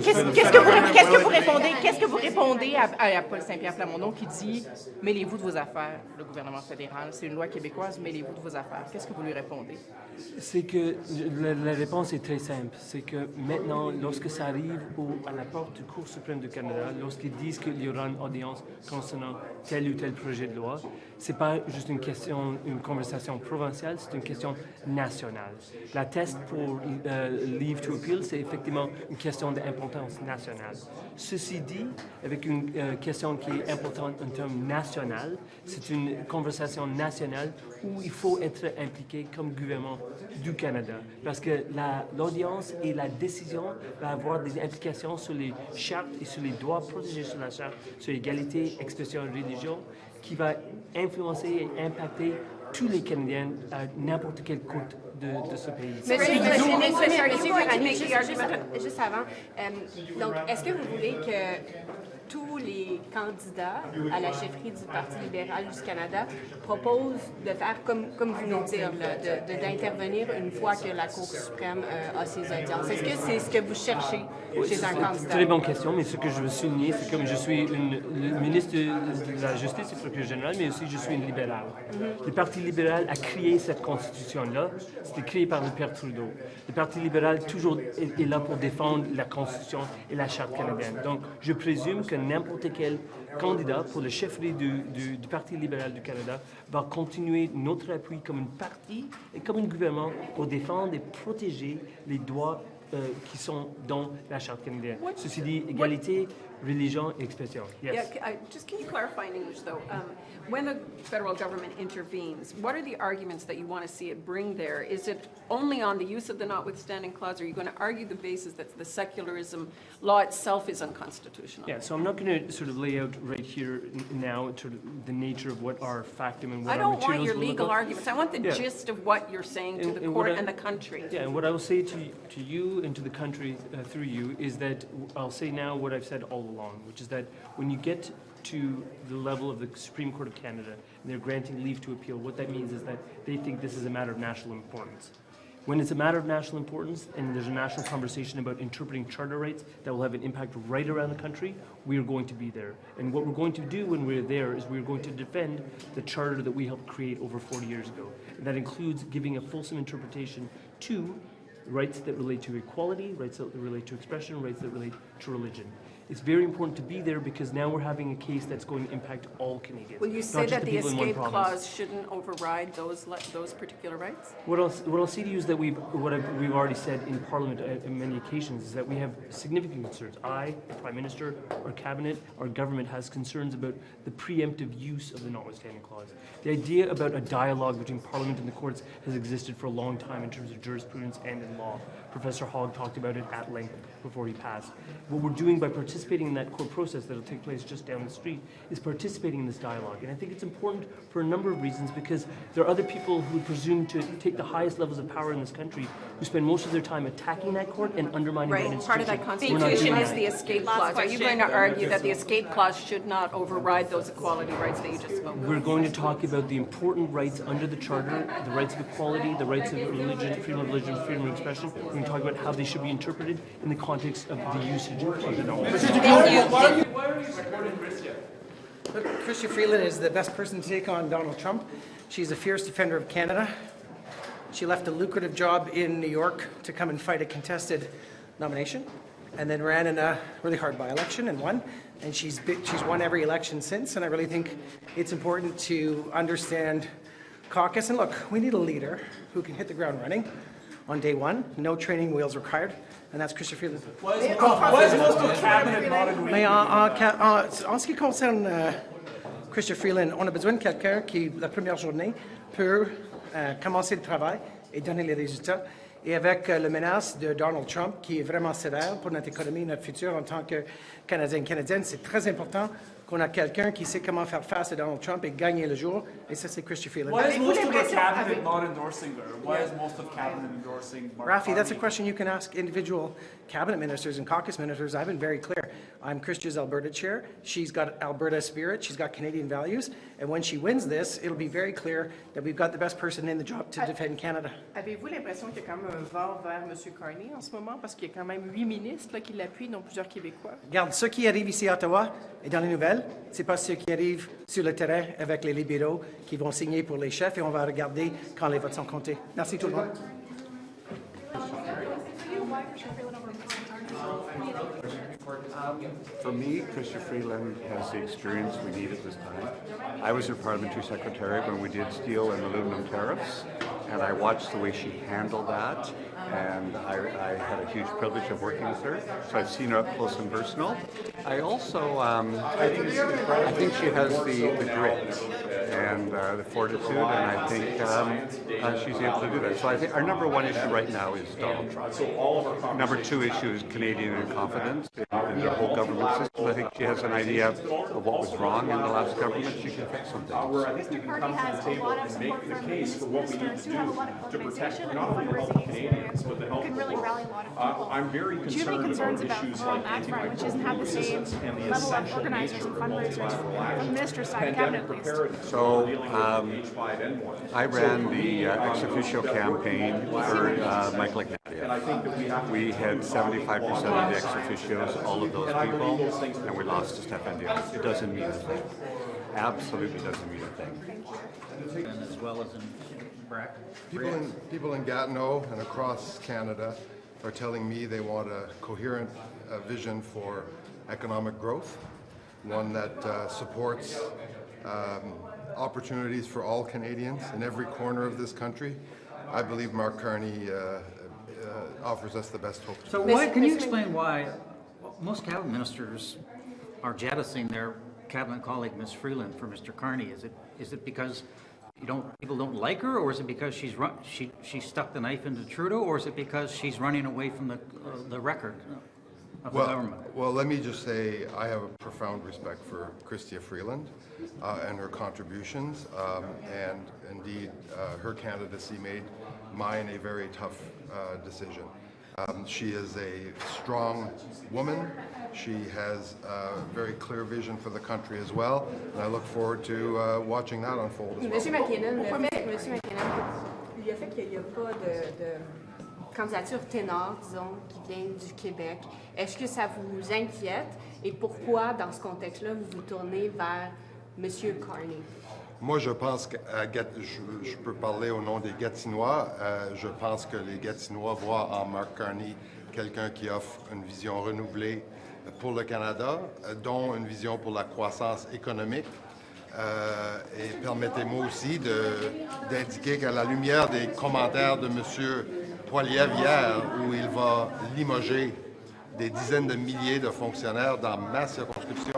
vous répondez à Paul Saint-Pierre Plamondon qui dit « Mêlez-vous de vos affaires, le gouvernement fédéral, c'est une loi québécoise, mêlez-vous de vos affaires ». Qu'est-ce que vous lui répondez? C'est que la réponse est très simple. C'est que maintenant, lorsque ça arrive à la porte du Cour suprême du Canada, lorsqu'ils disent qu'il y aura une audience concernant tel ou tel projet de loi, c'est pas juste une conversation provinciale, c'est une question nationale. La test pour leave to appeal, c'est effectivement une question d'importance nationale. Ceci dit, avec une question qui est importante en termes national, c'est une conversation nationale où il faut être impliqué comme gouvernement du Canada. Parce que l'audience et la décision va avoir des implications sur les chartes et sur les droits protégés sur la charte, sur l'égalité, expression et religion, qui va influencer et impacter tous les Canadiens à n'importe quel côté de ce pays. Monsieur Virani, juste avant, donc, est-ce que vous voulez que tous les candidats à la chefferie du Parti libéral du Canada proposent de faire, comme vous venez de dire, d'intervenir une fois que la Cour suprême a ses audiences? Est-ce que c'est ce que vous cherchez chez un candidat? C'est une très bonne question, mais ce que je veux souligner, c'est que je suis le ministre de la Justice et procureur général, mais aussi je suis une libérale. Le Parti libéral a créé cette constitution-là. C'était créé par le père Trudeau. Le Parti libéral toujours est là pour défendre la Constitution et la Charte canadienne. Donc, je présume que n'importe quel candidat pour le chefferie du Parti libéral du Canada va continuer notre appui comme une parti et comme un gouvernement pour défendre et protéger les droits qui sont dans la Charte canadienne. Ceci dit, égalité, religion et expression. Yes. Yeah, just can you clarify in English, though? When the federal government intervenes, what are the arguments that you want to see it bring there? Is it only on the use of the notwithstanding clause, or are you going to argue the basis that the secularism law itself is unconstitutional? Yeah, so I'm not going to sort of lay out right here now sort of the nature of what our factum and what I our don't materials want your will look legal like. arguments. I want the gist of what you're saying to the court and the country. Yeah, and what I will say to you and to the country through you is that I'll say now what I've said all along, which is that when you get to the level of the Supreme Court of Canada and they're granting leave to appeal, what that means is that they think this is a matter of national importance. When it's a matter of national importance and there's a national conversation about interpreting charter rights that will have an impact right around the country, we are going to be there. And what we're going to do when we're there is we're going to defend the charter that we helped create over 40 years ago. And that includes giving a fulsome interpretation to rights that relate to equality, rights that relate to expression, rights that relate to religion. It's very important to be there because now we're having a case that's going to impact all Canadians. Will you not say just that the people in one escape province. clause shouldn't override those particular rights? What I'll say to you is that we've already said in Parliament on many occasions is that we have significant concerns. I, the Prime Minister, our Cabinet, our government has concerns about the preemptive use of the notwithstanding clause. The idea about a dialogue between Parliament and the courts has existed for a long time in terms of jurisprudence and in law. Professor Hogg talked about it at length before he passed. What we're doing by participating in that court process that will take place just down the street is participating in this dialogue. And I think it's important for a number of reasons because there are other people who presume to take the highest levels of power in this country who spend most of their time attacking that court and undermining that Right, institution. part of that Constitution is the escape clause. Are you going to argue that the escape clause should not override those equality rights that you just spoke of? We're going to talk about the important rights under the Charter, the rights of equality, the rights of religion, freedom of religion, freedom of expression. We're going to talk about how they should be interpreted in the context of the usage of the norm. Why are you supporting Chrystia? Look, Chrystia Freeland is the best person to take on Donald Trump. She's a fierce defender of Canada. She left a lucrative job in New York to come and fight a contested nomination, and then ran in a really hard by-election and won. And she's won every election since, and I really think it's important to understand caucus. And look, we need a leader who can hit the ground running on day one, no training wheels required, and that's Chrystia Freeland. Why is most of the cabinet not agreeing? Mais en ce qui concerne Chrystia Freeland, on a besoin de quelqu'un qui, la première journée, peut commencer le travail et donner les résultats. Et avec la menace de Donald Trump, qui est vraiment sévère pour notre économie et notre futur en tant que Canadiens et Canadiennes, c'est très important qu'on a quelqu'un qui sait comment faire face à Donald Trump et gagner le jour. Et ça, c'est Chrystia Freeland. Why is most of the cabinet not endorsing her? Why is most of cabinet endorsing Mark Rafi, that's a Carney? question you can ask individual cabinet ministers and caucus ministers. I've been very clear. I'm Christia's Alberta chair. She's got Alberta spirit. She's got Canadian values. And when she wins this, it'll be very clear that we've got the best person in the job to defend Canada. Avez-vous l'impression qu'il y a quand même un vent vers M. Carney en ce moment? Parce qu'il y a quand même 8 ministres là, qui l'appuient, dont plusieurs Québécois. Regarde, ce qui arrive ici à Ottawa et dans les nouvelles, c'est pas ce qui arrive sur le terrain avec les libéraux qui vont signer pour les chefs et on va regarder quand les votes sont comptés. Merci tout le monde. For me, Chrystia Freeland has the experience we need at this time. I was her parliamentary secretary when we did steel and aluminum tariffs, and I watched the way she handled that, and I had a huge privilege of working with her, so I've seen her up close and personal. I also, I think she has the grit and the fortitude, and I think she's able to do that. So I think our number one issue right now is Donald Trump. Number two issue is Canadian confidence in the whole government system. I think she has an idea of what was wrong in the last government. She can fix some things. Mr. Carney has a lot of support from ministers who have a lot of organization and fundraising experience who can really rally a lot of people. I'm very Do you have any concerned concerns about about issues her on like that front, which doesn't have the same and the level of essential organizers and nature of fundraisers from the minister's side, pandemic cabinet at least? preparedness. So H5N1. I ran the ex officio campaign for Michael Ignatieff. We had 75% of the ex officios, all of those people, and we lost to Stefan Dion. It doesn't mean a thing. Absolutely doesn't mean a thing. And as well as in Brack. People in Gatineau and across Canada are telling me they want a coherent vision for economic growth, one that supports opportunities for all Canadians in every corner of this country. I believe Mark Carney offers us the best hope. So why, can you explain why most cabinet ministers are jettisoning their cabinet colleague, Ms. Freeland, for Mr. Carney? Is it because people don't like her, or is it because she stuck the knife into Trudeau, or is it because she's running away from the record of the government? Well, let me just say I have a profound respect for Chrystia Freeland and her contributions, and indeed her candidacy made mine a very tough decision. She is a strong woman. She has a very clear vision for the country as well, and I look forward to watching that unfold as well. Monsieur McKinnon, le fait qu'il n'y a pas de candidature ténor, disons, qui vient du Québec, est-ce que ça vous inquiète et pourquoi, dans ce contexte-là, vous vous tournez vers Monsieur Carney? Moi, je pense que je peux parler au nom des Gatinois. Je pense que les Gatinois voient en Mark Carney quelqu'un qui offre une vision renouvelée pour le Canada, dont une vision pour la croissance économique. Et permettez-moi aussi d'indiquer qu'à la lumière des commentaires de M. Poilievre hier, où il va limoger des dizaines de milliers de fonctionnaires dans ma circonscription,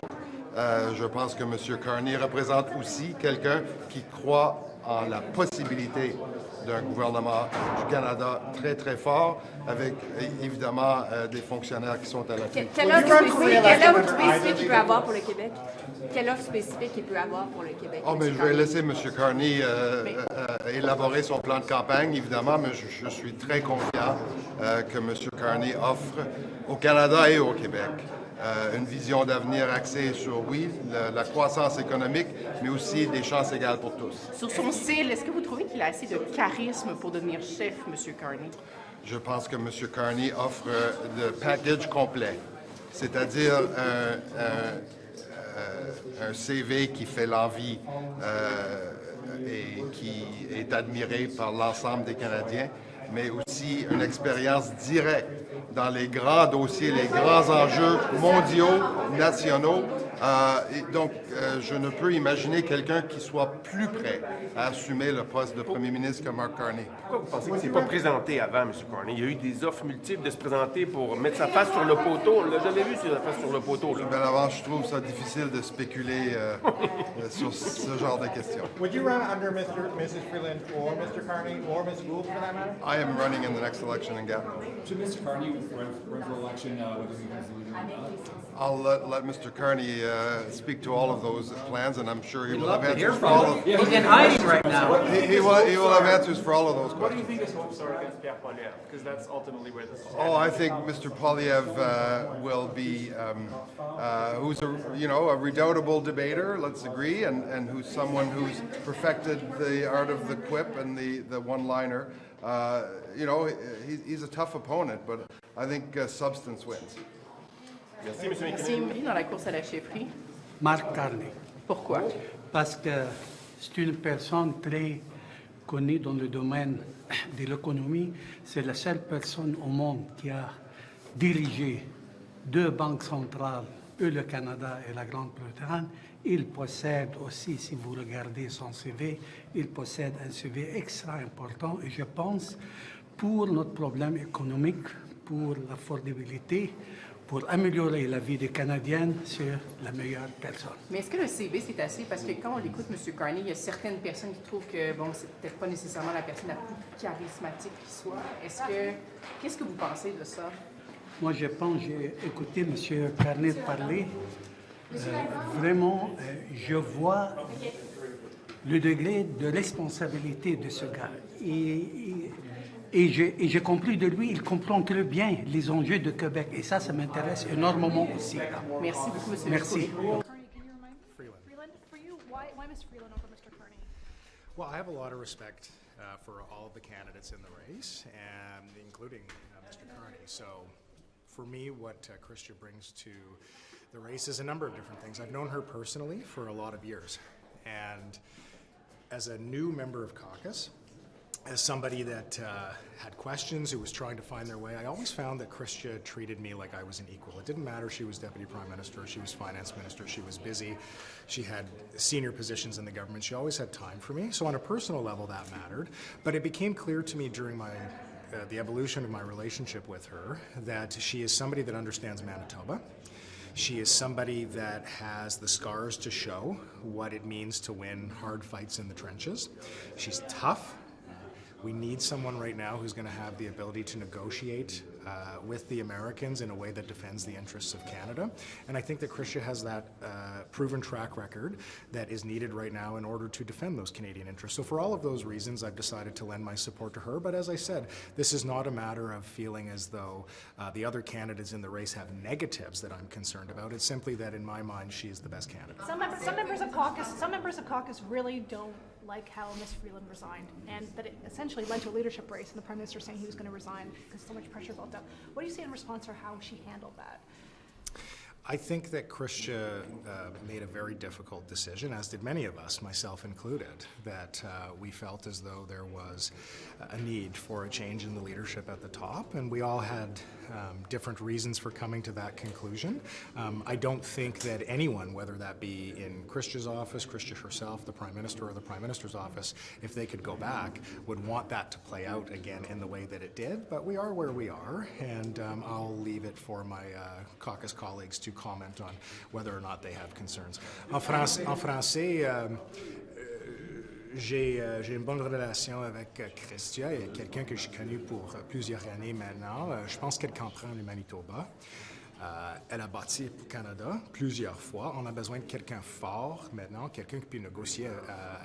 je pense que M. Carney représente aussi quelqu'un qui croit en la possibilité d'un gouvernement du Canada très, très fort, avec évidemment des fonctionnaires qui sont à la tête. Quelle offre spécifique il peut avoir pour le Québec? Quelle offre spécifique il peut avoir pour le Québec? Oh, mais je vais laisser M. Carney élaborer son plan de campagne, évidemment, mais je suis très confiant que M. Carney offre au Canada et au Québec une vision d'avenir axée sur, oui, la croissance économique, mais aussi des chances égales pour tous. Sur son style, est-ce que vous trouvez qu'il a assez de charisme pour devenir chef, M. Carney? Je pense que M. Carney offre le package complet, c'est-à-dire un CV qui fait l'envie et qui est admiré par l'ensemble des Canadiens, mais aussi une expérience directe dans les grands dossiers, les grands enjeux mondiaux, nationaux. Donc, je ne peux imaginer quelqu'un qui soit plus prêt à assumer le poste de premier ministre que Mark Carney. Pourquoi vous pensez qu'il ne s'est pas présenté avant, M. Carney? Il y a eu des offres multiples de se présenter pour mettre sa face sur le poteau. On ne l'a jamais vu, sa face sur le poteau. Là. Ben, avant, je trouve ça difficile de spéculer sur ce genre de questions. Would you run under Mrs. Freeland or Mr. Carney or Ms. Gould for that matter? I am running in the next election in Gatineau. Should Mr. Carney run for election whether he becomes the leader or not? I'll let Mr. Carney speak to all of those plans, and I'm sure he We'd will love have to hear answers for from all him. of He's in hiding right now. He will have answers for all of those What do you questions. think his hopes are against Pierre Poilievre? Because that's ultimately where this is Oh, I think Mr. Poilievre will be, who's a redoubtable debater, let's agree, and who's someone who's perfected the art of the quip and the one-liner. He's a tough opponent, but I think substance wins. Merci, M. Merci, dans la course à la chefferie. Mark Carney. Pourquoi? Parce que c'est une personne très connue dans le domaine de l'économie. C'est la seule personne au monde qui a dirigé 2 banques centrales, le Canada et la Grande-Bretagne. Il possède aussi, si vous regardez son CV, il possède un CV extra important et je pense pour notre problème économique, pour l'affordabilité, pour améliorer la vie des Canadiens, c'est la meilleure personne. Mais est-ce que le CV, c'est assez? Parce que quand on écoute M. Carney, il y a certaines personnes qui trouvent que, bon, c'est peut-être pas nécessairement la personne la plus charismatique qui soit. Qu'est-ce que vous pensez de ça? Moi, je pense, j'ai écouté M. Carney parler. Vraiment, je vois le degré de responsabilité de ce gars. Et j'ai compris de lui, il comprend très bien les enjeux de Québec. Et ça m'intéresse énormément aussi. Merci beaucoup, M. Merci. Freeland, for you, why Ms. Freeland over Mr. Carney? Well, I have a lot of respect for all of the candidates in the race, and including Mr. Carney. So, for me, what Chrystia brings to the race is a number of different things. I've known her personally for a lot of years, and as a new member of caucus, as somebody that had questions, who was trying to find their way, I always found that Chrystia treated me like I was an equal. It didn't matter she was Deputy Prime Minister, she was Finance Minister, she was busy, she had senior positions in the government, she always had time for me. So on a personal level, that mattered. But it became clear to me during the evolution of my relationship with her that she is somebody that understands Manitoba. She is somebody that has the scars to show what it means to win hard fights in the trenches. She's tough. We need someone right now who's going to have the ability to negotiate with the Americans in a way that defends the interests of Canada. And I think that Chrystia has that proven track record that is needed right now in order to defend those Canadian interests. So for all of those reasons, I've decided to lend my support to her. But as I said, this is not a matter of feeling as though the other candidates in the race have negatives that I'm concerned about. It's simply that in my mind, she is the best candidate. Some members of caucus really don't like how Ms. Freeland resigned, and that it essentially led to a leadership race, and the Prime Minister saying he was going to resign because so much pressure built up. What do you say in response to how she handled that? I think that Chrystia made a very difficult decision, as did many of us, myself included, that we felt as though there was a need for a change in the leadership at the top, and we all had different reasons for coming to that conclusion. I don't think that anyone, whether that be in Chrystia's office, Chrystia herself, the Prime Minister, or the Prime Minister's office, if they could go back, would want that to play out again in the way that it did. But we are where we are, and I'll leave it for my caucus colleagues to comment on whether or not they have concerns. En français, j'ai une bonne relation avec Chrystia, et quelqu'un que j'ai connu pour plusieurs années maintenant. Je pense qu'elle comprend le Manitoba. Elle a bâti pour le Canada plusieurs fois. On a besoin de quelqu'un fort maintenant, quelqu'un qui peut négocier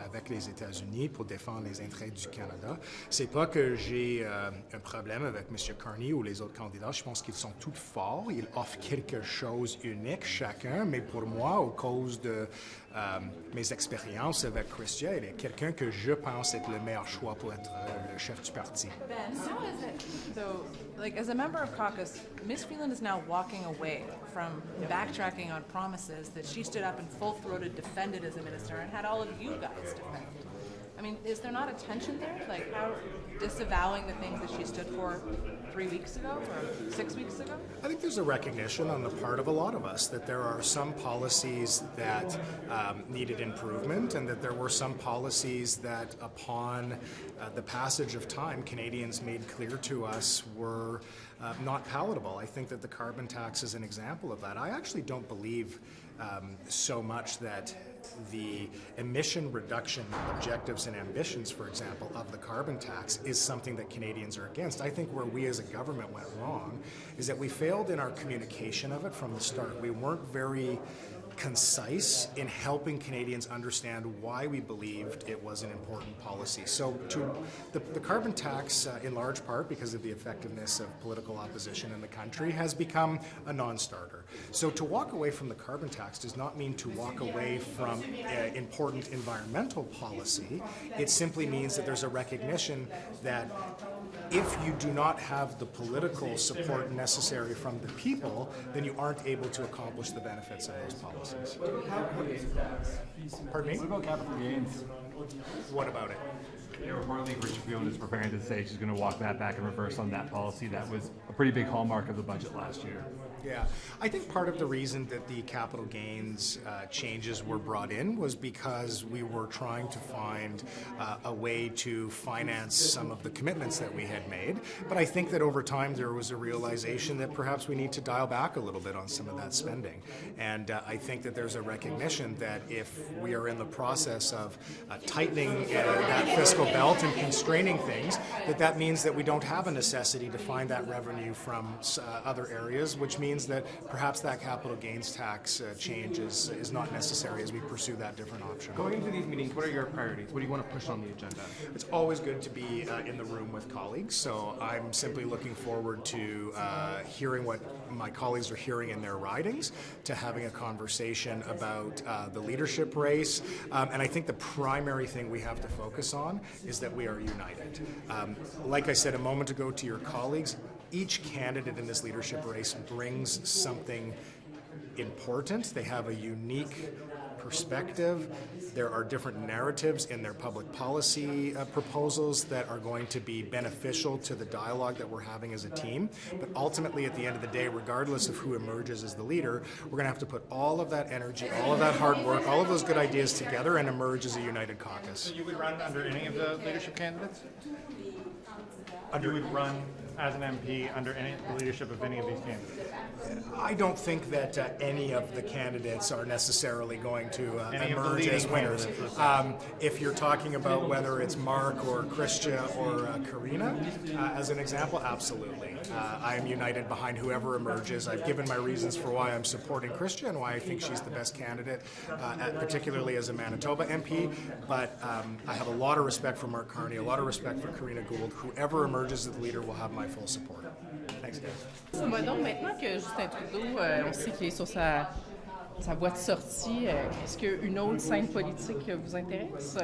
avec les États-Unis pour défendre les intérêts du Canada. C'est pas que j'ai un problème avec M. Carney ou les autres candidats. Je pense qu'ils sont tous forts. Ils offrent quelque chose unique chacun, mais pour moi, au cause de mes expériences avec Chrystia, elle est quelqu'un que je pense être le meilleur choix pour être le chef du parti. Ben, how is it, though, like as a member of caucus, Ms. Freeland is now walking away from backtracking on promises that she stood up and full-throated defended as a minister and had all of you guys defend. I mean, is there not a tension there? Like how disavowing the things that she stood for 3 weeks ago or 6 weeks ago? I think there's a recognition on the part of a lot of us that there are some policies that needed improvement, and that there were some policies that upon the passage of time, Canadians made clear to us were not palatable. I think that the carbon tax is an example of that. I actually don't believe so much that the emission reduction objectives and ambitions, for example, of the carbon tax is something that Canadians are against. I think where we as a government went wrong is that we failed in our communication of it from the start. We weren't very concise in helping Canadians understand why we believed it was an important policy. So the carbon tax, in large part because of the effectiveness of political opposition in the country, has become a non-starter. So to walk away from the carbon tax does not mean to walk away from important environmental policy. It simply means that there's a recognition that if you do not have the political support necessary from the people, then you aren't able to accomplish the benefits of those policies. Pardon me? What about capital gains? What about it? Reportedly, Chrystia Freeland is preparing to say she's going to walk that back and reverse on that policy. That was a pretty big hallmark of the budget last year. Yeah, I think part of the reason that the capital gains changes were brought in was because we were trying to find a way to finance some of the commitments that we had made. But I think that over time there was a realization that perhaps we need to dial back a little bit on some of that spending. And I think that there's a recognition that if we are in the process of tightening that fiscal belt and constraining things, that means that we don't have a necessity to find that revenue from other areas, which means that perhaps that capital gains tax change is not necessary as we pursue that different option. Going into these meetings, what are your priorities? What do you want to push on the agenda? It's always good to be in the room with colleagues, so I'm simply looking forward to hearing what my colleagues are hearing in their ridings, to having a conversation about the leadership race, and I think the primary thing we have to focus on is that we are united. Like I said a moment ago to your colleagues, each candidate in this leadership race brings something important. They have a unique perspective. There are different narratives in their public policy proposals that are going to be beneficial to the dialogue that we're having as a team. But ultimately, at the end of the day, regardless of who emerges as the leader, we're going to have to put all of that energy, all of that hard work, all of those good ideas together and emerge as a united caucus. So you would run under any of the leadership candidates? You would run as an MP under the leadership of any of these candidates? I don't think that any of the candidates are necessarily going to emerge as winners. If you're talking about whether it's Mark or Chrystia or Karina, as an example, absolutely. I am united behind whoever emerges. I've given my reasons for why I'm supporting Chrystia and why I think she's the best candidate, particularly as a Manitoba MP. But I have a lot of respect for Mark Carney, a lot of respect for Karina Gould. Whoever emerges as the leader will have my full support. Thanks, guys. Donc, maintenant que Justin Trudeau, on sait qu'il est sur sa voie de sortie, est-ce qu'une autre scène politique vous intéresse?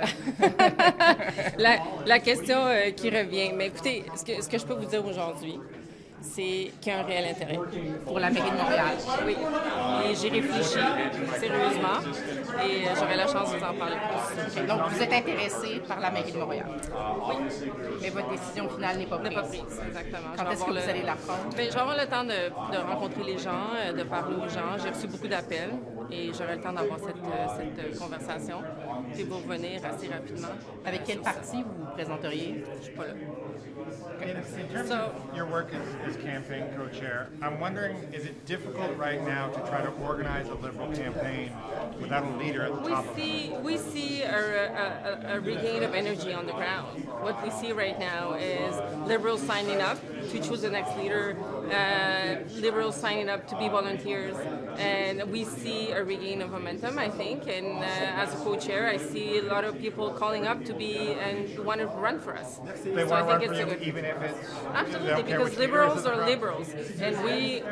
La question qui revient. Mais écoutez, ce que je peux vous dire aujourd'hui, c'est qu'il y a un réel intérêt. Pour la mairie de Montréal. Oui. Et j'y réfléchis sérieusement et j'aurai la chance de vous en parler plus. Ok, donc, vous êtes intéressé par la mairie de Montréal? Oui. Mais votre décision finale n'est pas prise? N'est pas prise, exactement. Quand est-ce que vous allez la prendre? Bien, je vais avoir le temps de rencontrer les gens, de parler aux gens. J'ai reçu beaucoup d'appels et j'aurai le temps d'avoir cette conversation. Puis vous revenir assez rapidement. Avec quel parti vous vous présenteriez? Je ne suis pas là. In terms of your work as campaign co-chair, I'm wondering, is it difficult right now to try to organize a Liberal campaign without a leader at the top of it? We see a regain of energy on the ground. What we see right now is Liberals signing up to choose the next leader, Liberals signing up to be volunteers, and we see a regain of momentum, I think. And as a co-chair, I see a lot of people calling up to be and want to run for us. They want to run for you even if it's... Absolutely, because liberals are liberals. And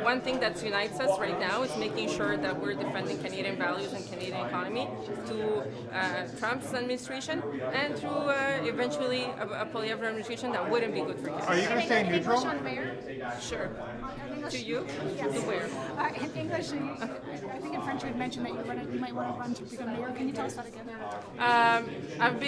one thing that unites us right now is making sure that we're defending Canadian values and Canadian economy to Trump's administration and to eventually a Poilievre administration that wouldn't be good for Canada. Are you going to stay neutral? On mayor? Sure. To you? Yes. To where? In English, I think in French you had mentioned that you might want to run to become mayor. Can you tell us that again? I've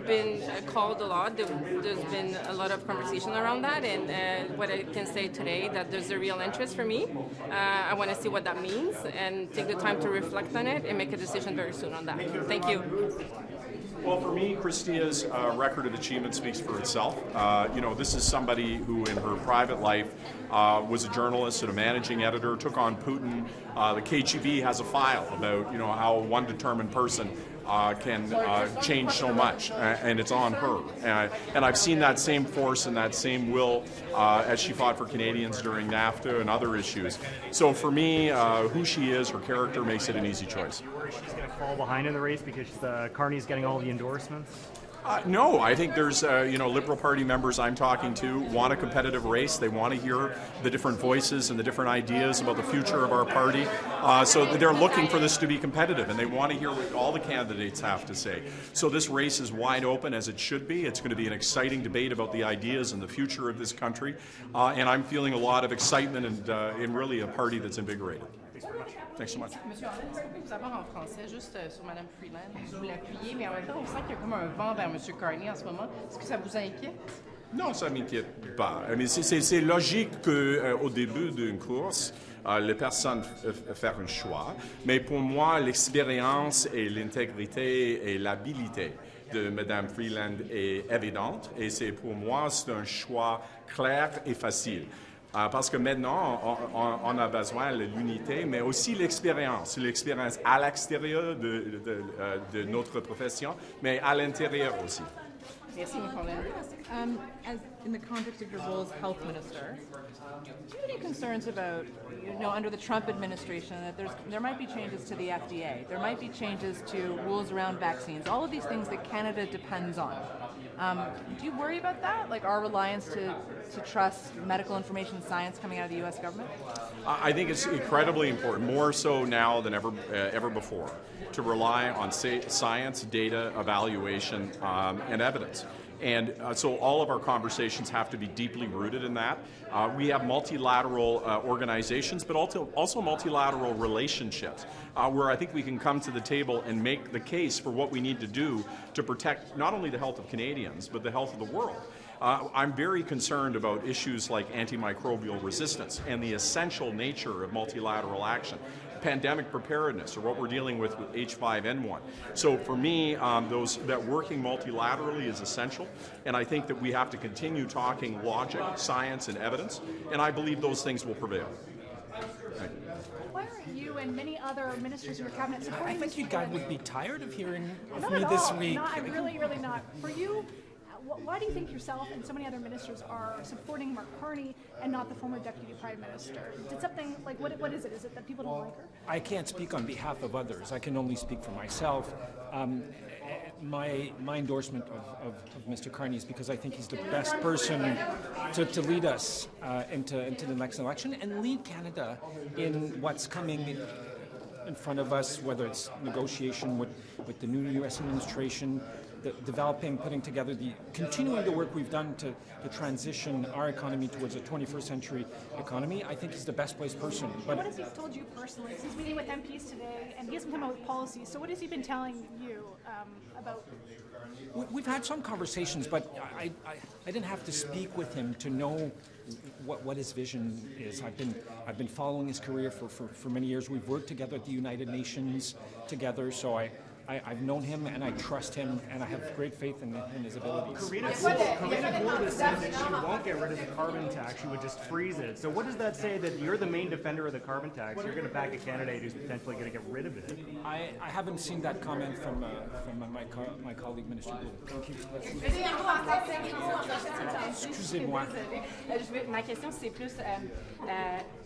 been called a lot. There's been a lot of conversation around that, and what I can say today that there's a real interest for me. I want to see what that means and take the time to reflect on it and make a decision very soon on that. Thank you. Well, for me, Christia's record of achievement speaks for itself. This is somebody who, in her private life, was a journalist and a managing editor, took on Putin. The KGB has a file about, how one determined person can change so much, and it's on her. And I've seen that same force and that same will as she fought for Canadians during NAFTA and other issues. So for me, who she is, her character makes it an easy choice. She's going to fall behind in the race because Carney's getting all the endorsements? No, I think there's, Liberal Party members I'm talking to want a competitive race. They want to hear the different voices and the different ideas about the future of our party. So they're looking for this to be competitive, and they want to hear what all the candidates have to say. So this race is wide open, as it should be. It's going to be an exciting debate about the ideas and the future of this country. And I'm feeling a lot of excitement and in really a party that's invigorated. Thanks so much. Monsieur Anand, est-ce qu'on peut vous avoir en français, juste sur Mme Freeland? Vous l'appuyez, mais en même temps, on sent qu'il y a comme un vent vers M. Carney en ce moment. Est-ce que ça vous inquiète? Non, ça ne m'inquiète pas. Mais c'est logique qu'au début d'une course, les personnes fassent un choix. Mais pour moi, l'expérience et l'intégrité et l'habilité de Mme Freeland est évidente. Et pour moi, c'est un choix clair et facile. Parce que maintenant, on a besoin de l'unité, mais aussi l'expérience à l'extérieur de notre profession, mais à l'intérieur aussi. Merci, As in the context of your role as health minister, do you have any concerns about, under the Trump administration, that there might be changes to the FDA, there might be changes to rules around vaccines, all of these things that Canada depends on? Do you worry about that, like our reliance to trust medical information and science coming out of the U.S. government? I think it's incredibly important, more so now than ever before, to rely on science, data, evaluation, and evidence. And so all of our conversations have to be deeply rooted in that. We have multilateral organizations, but also multilateral relationships, where I think we can come to the table and make the case for what we need to do to protect not only the health of Canadians, but the health of the world. I'm very concerned about issues like antimicrobial resistance and the essential nature of multilateral action. Pandemic preparedness, or what we're dealing with H5N1. So for me, that working multilaterally is essential, and I think that we have to continue talking logic, science, and evidence, and I believe those things will prevail. Why aren't you and many other ministers in your cabinet supporting? I think you guys would be tired of hearing Not me at this all. week. No, I'm really not. For you, why do you think yourself and so many other ministers are supporting Mark Carney and not the former Deputy Prime Minister? Did something, like, what is it? Is it that people don't like her? I can't speak on behalf of others. I can only speak for myself. My endorsement of Mr. Carney is because I think he's the best person to lead us into the next election and lead Canada in what's coming in front of us, whether it's negotiation with the new U.S. administration, developing, putting together, continuing the work we've done to transition our economy towards a 21st century economy. I think he's the best placed person. But what has he told you personally? He's meeting with MPs today, and he hasn't come out with policies. So what has he been telling you about? We've had some conversations, but I didn't have to speak with him to know what his vision is. I've been following his career for many years. We've worked together at the United Nations together, so I've known him and I trust him and I have great faith in his abilities. Karina Gould has said that she won't get rid of the carbon tax, she would just freeze it. So what does that say, that you're the main defender of the carbon tax? You're going to back a candidate who's potentially going to get rid of it? I haven't seen that comment from my colleague, Minister Gould. Thank you. Excusez-moi. Ma question, c'est plus,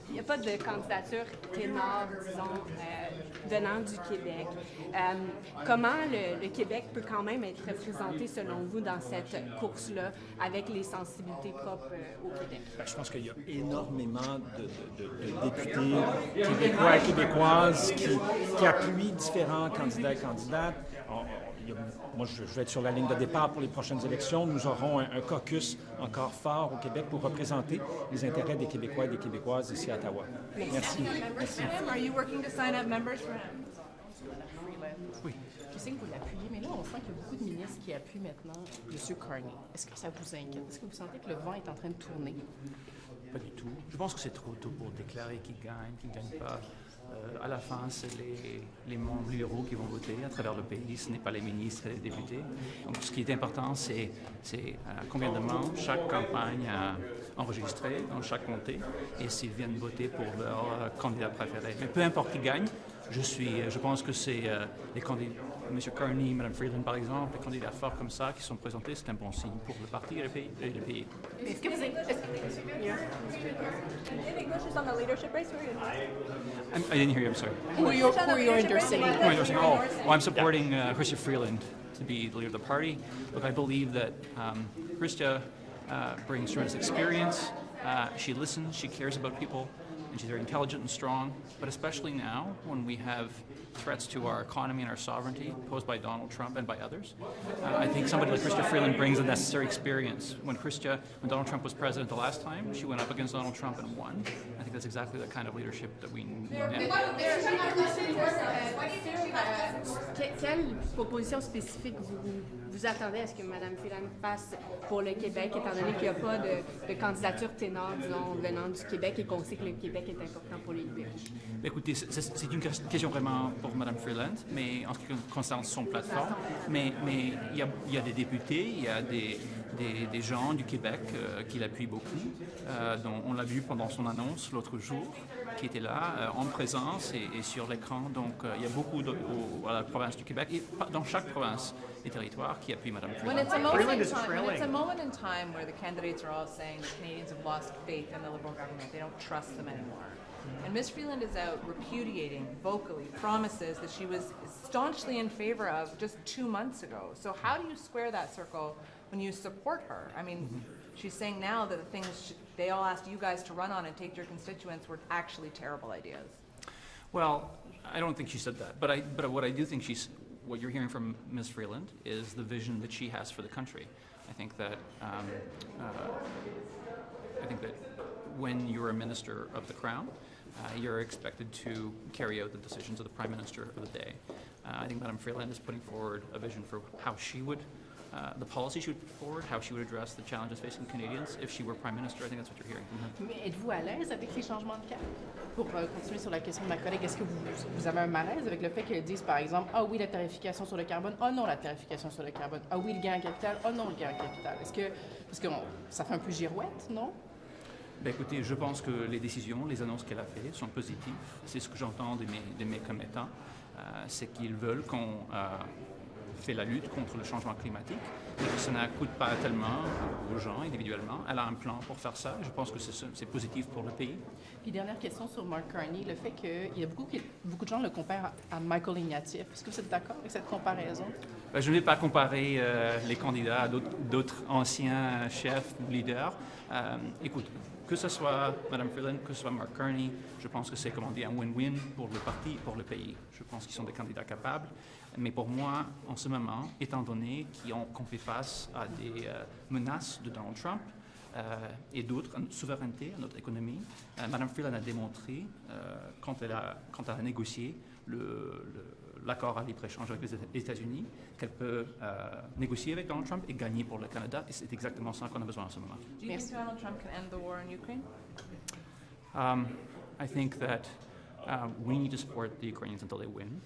il n'y a pas de candidature ténor, disons, venant du Québec. Comment le Québec peut quand même être représenté, selon vous, dans cette course-là, avec les sensibilités propres au Québec? Je pense qu'il y a énormément de députés québécois et québécoises qui appuient différents candidats et candidates. Moi, je vais être sur la ligne de départ pour les prochaines élections. Nous aurons un caucus encore fort au Québec pour représenter les intérêts des Québécois et des Québécoises ici à Ottawa. Merci. Merci. Are you working to sign up members for him? Oui. Je sais que vous l'appuyez, mais là, on sent qu'il y a beaucoup de ministres qui appuient maintenant M. Carney. Est-ce que ça vous inquiète? Est-ce que vous sentez que le vent est en train de tourner? Pas du tout. Je pense que c'est trop tôt pour déclarer qui gagne, qui ne gagne pas. À la fin, c'est les membres libéraux qui vont voter à travers le pays, ce n'est pas les ministres et les députés. Donc, ce qui est important, c'est combien de membres chaque campagne a enregistré dans chaque comté et s'ils viennent voter pour leur candidat préféré. Mais peu importe qui gagne, je pense que c'est les candidats, M. Carney, Mme Freeland par exemple, les candidats forts comme ça qui sont présentés, c'est un bon signe pour le parti et le pays. Est-ce que vous êtes... In English, is on the leadership race. I didn't hear you, I'm sorry. Who are you endorsing? I'm supporting Chrystia Freeland to be the leader of the party. Look, I believe that Chrystia brings tremendous experience. She listens, she cares about people, and she's very intelligent and strong. But especially now, when we have threats to our economy and our sovereignty posed by Donald Trump and by others, I think somebody like Chrystia Freeland brings the necessary experience. When Donald Trump was president the last time, she went up against Donald Trump and won. I think that's exactly the kind of leadership that we need now. Quelle proposition spécifique vous attendez à ce que Mme Freeland fasse pour le Québec, étant donné qu'il n'y a pas de candidature ténor, disons, venant du Québec et qu'on sait que le Québec est important pour les libéraux? Écoutez, c'est une question vraiment pour Mme Freeland, mais en ce qui concerne son plateforme. Mais il y a des députés, il y a des gens du Québec qui l'appuient beaucoup, dont on l'a vu pendant son annonce l'autre jour, qui étaient là en présence et sur l'écran. Donc il y a beaucoup à la province du Québec et dans chaque province et territoire qui appuient Mme Freeland. When it's a moment in time where the candidates are all saying that Canadians have lost faith in the Liberal government, they don't trust them anymore. And Ms. Freeland is out repudiating vocally promises that she was staunchly in favor of just 2 months ago. So how do you square that circle when you support her? I mean, she's saying now that the things they all asked you guys to run on and take to your constituents were actually terrible ideas. Well, I don't think she said that, but what I do think what you're hearing from Ms. Freeland is the vision that she has for the country. I think that when you're a minister of the Crown, you're expected to carry out the decisions of the Prime Minister of the day. I think Mme Freeland is putting forward a vision for how she would, the policy she would put forward, how she would address the challenges facing Canadians if she were Prime Minister. I think that's what you're hearing. Mais êtes-vous à l'aise avec ces changements de cap? Pour continuer sur la question de ma collègue, est-ce que vous avez un malaise avec le fait qu'elle dise, par exemple, ah oui, la tarification sur le carbone, ah non, la tarification sur le carbone, ah oui, le gain en capital, ah non, le gain en capital? Parce que ça fait un peu girouette, non? Ben écoutez, je pense que les décisions, les annonces qu'elle a faites sont positives. C'est ce que j'entends de mes commettants. C'est qu'ils veulent qu'on fait la lutte contre le changement climatique et que ça ne coûte pas tellement aux gens individuellement. Elle a un plan pour faire ça. Je pense que c'est positif pour le pays. Puis dernière question sur Mark Carney, le fait qu'il y a beaucoup de gens le comparent à Michael Ignatieff. Est-ce que vous êtes d'accord avec cette comparaison? Ben, je ne vais pas comparer les candidats à d'autres anciens chefs ou leaders. Écoute, que ce soit Mme Freeland, que ce soit Mark Carney, je pense que c'est, comment dire, un win-win pour le parti et pour le pays. Je pense qu'ils sont des candidats capables. Mais pour moi, en ce moment, étant donné qu'on fait face à des menaces de Donald Trump et d'autres, à notre souveraineté, à notre économie, Mme Freeland a démontré, quand elle a négocié l'accord à libre-échange avec les États-Unis, qu'elle peut négocier avec Donald Trump et gagner pour le Canada. Et c'est exactement ça qu'on a besoin en ce moment. Do you think Donald Trump can end the war in Ukraine? I think that we need to support the Ukrainians until they win.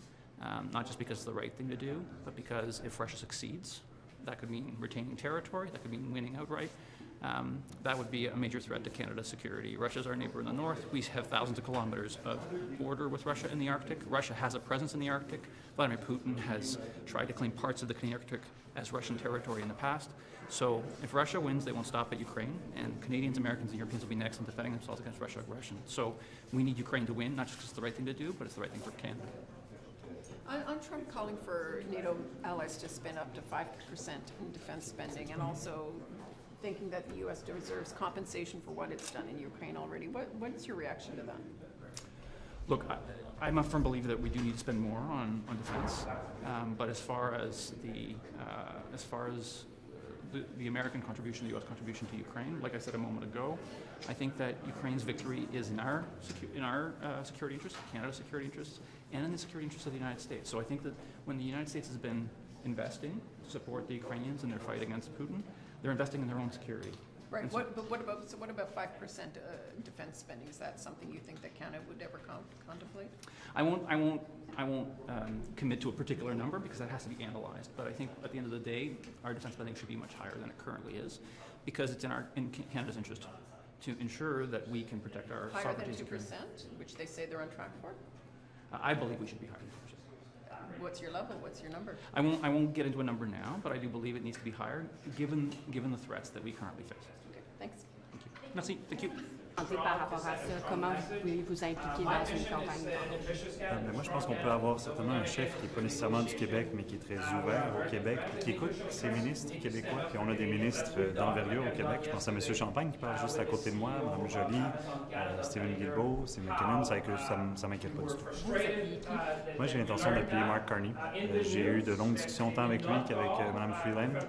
Not just because it's the right thing to do, but because if Russia succeeds, that could mean retaining territory, that could mean winning outright. That would be a major threat to Canada's security. Russia's our neighbor in the north. We have thousands of kilometers of border with Russia in the Arctic. Russia has a presence in the Arctic. Vladimir Putin has tried to claim parts of the Canadian Arctic as Russian territory in the past. So if Russia wins, they won't stop at Ukraine, and Canadians, Americans, and Europeans will be next in defending themselves against Russian aggression. So we need Ukraine to win, not just because it's the right thing to do, but it's the right thing for Canada. On Trump calling for NATO allies to spend up to 5% in defense spending, and also thinking that the U.S. deserves compensation for what it's done in Ukraine already, what's your reaction to that? Look, I'm a firm believer that we do need to spend more on defense, but as far as the American contribution, the U.S. contribution to Ukraine, like I said a moment ago, I think that Ukraine's victory is in our security interests, Canada's security interests, and in the security interests of the United States. So I think that when the United States has been investing to support the Ukrainians in their fight against Putin, they're investing in their own security. Right. What about 5% defense spending? Is that something you think that Canada would ever contemplate? I won't commit to a particular number because that has to be analyzed. But I think at the end of the day, our defense spending should be much higher than it currently is, because it's in Canada's interest to ensure that we can protect our sovereignty. Higher than 2%, which they say they're on track for? I believe we should be higher than 2%. What's your level? What's your number? I won't get into a number now, but I do believe it needs to be higher, given the threats that we currently face. Okay, thanks. Thank you. Merci. Thank you. Par rapport à ça, comment vous pouvez vous impliquer dans une campagne? Moi, je pense qu'on peut avoir certainement un chef qui n'est pas nécessairement du Québec, mais qui est très ouvert au Québec, qui écoute ses ministres québécois. Puis on a des ministres d'envergure au Québec. Je pense à M. Champagne qui parle juste à côté de moi, Mme Joly, Stephen Guilbeault, c'est McKinnon. Ça ne m'inquiète pas du tout. Moi, j'ai l'intention d'appuyer Mark Carney. J'ai eu de longues discussions tant avec lui qu'avec Mme Freeland.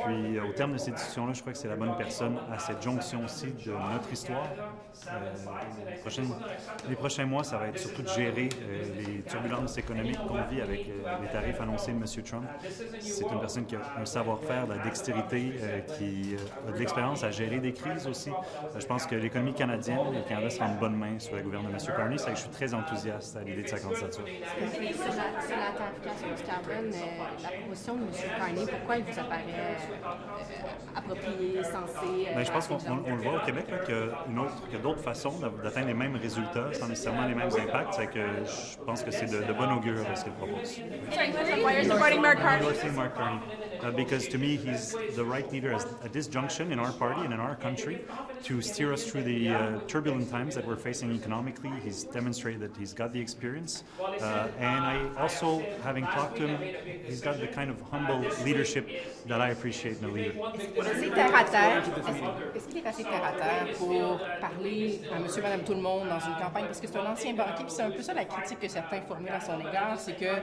Puis au terme de ces discussions-là, je crois que c'est la bonne personne à cette jonction-ci de notre histoire. Les prochains mois, ça va être surtout de gérer les turbulences économiques qu'on vit avec les tarifs annoncés de M. Trump. C'est une personne qui a un savoir-faire, de la dextérité, qui a de l'expérience à gérer des crises aussi. Je pense que l'économie canadienne, le Canada sera en bonne main sous la gouverne de M. Carney. Je suis très enthousiaste à l'idée de sa candidature. Sur la tarification du carbone, la proposition de M. Carney, pourquoi il vous apparaît approprié, sensé? Je pense qu'on le voit au Québec, qu'il y a d'autres façons d'atteindre les mêmes résultats sans nécessairement les mêmes impacts. C'est que je pense que c'est de bon augure ce qu'il propose. Why are you supporting Mark Carney? Endorsing Mark Carney. Because to me, he's the right leader at this junction in our party and in our country to steer us through the turbulent times that we're facing economically. He's demonstrated that he's got the experience. And I also, having talked to him, he's got the kind of humble leadership that I appreciate in a leader. Est-ce qu'il est assez terre à terre pour parler à monsieur, madame, tout le monde dans une campagne? Parce que c'est un ancien banquier, puis c'est un peu ça la critique que certains formulent à son égard, c'est que,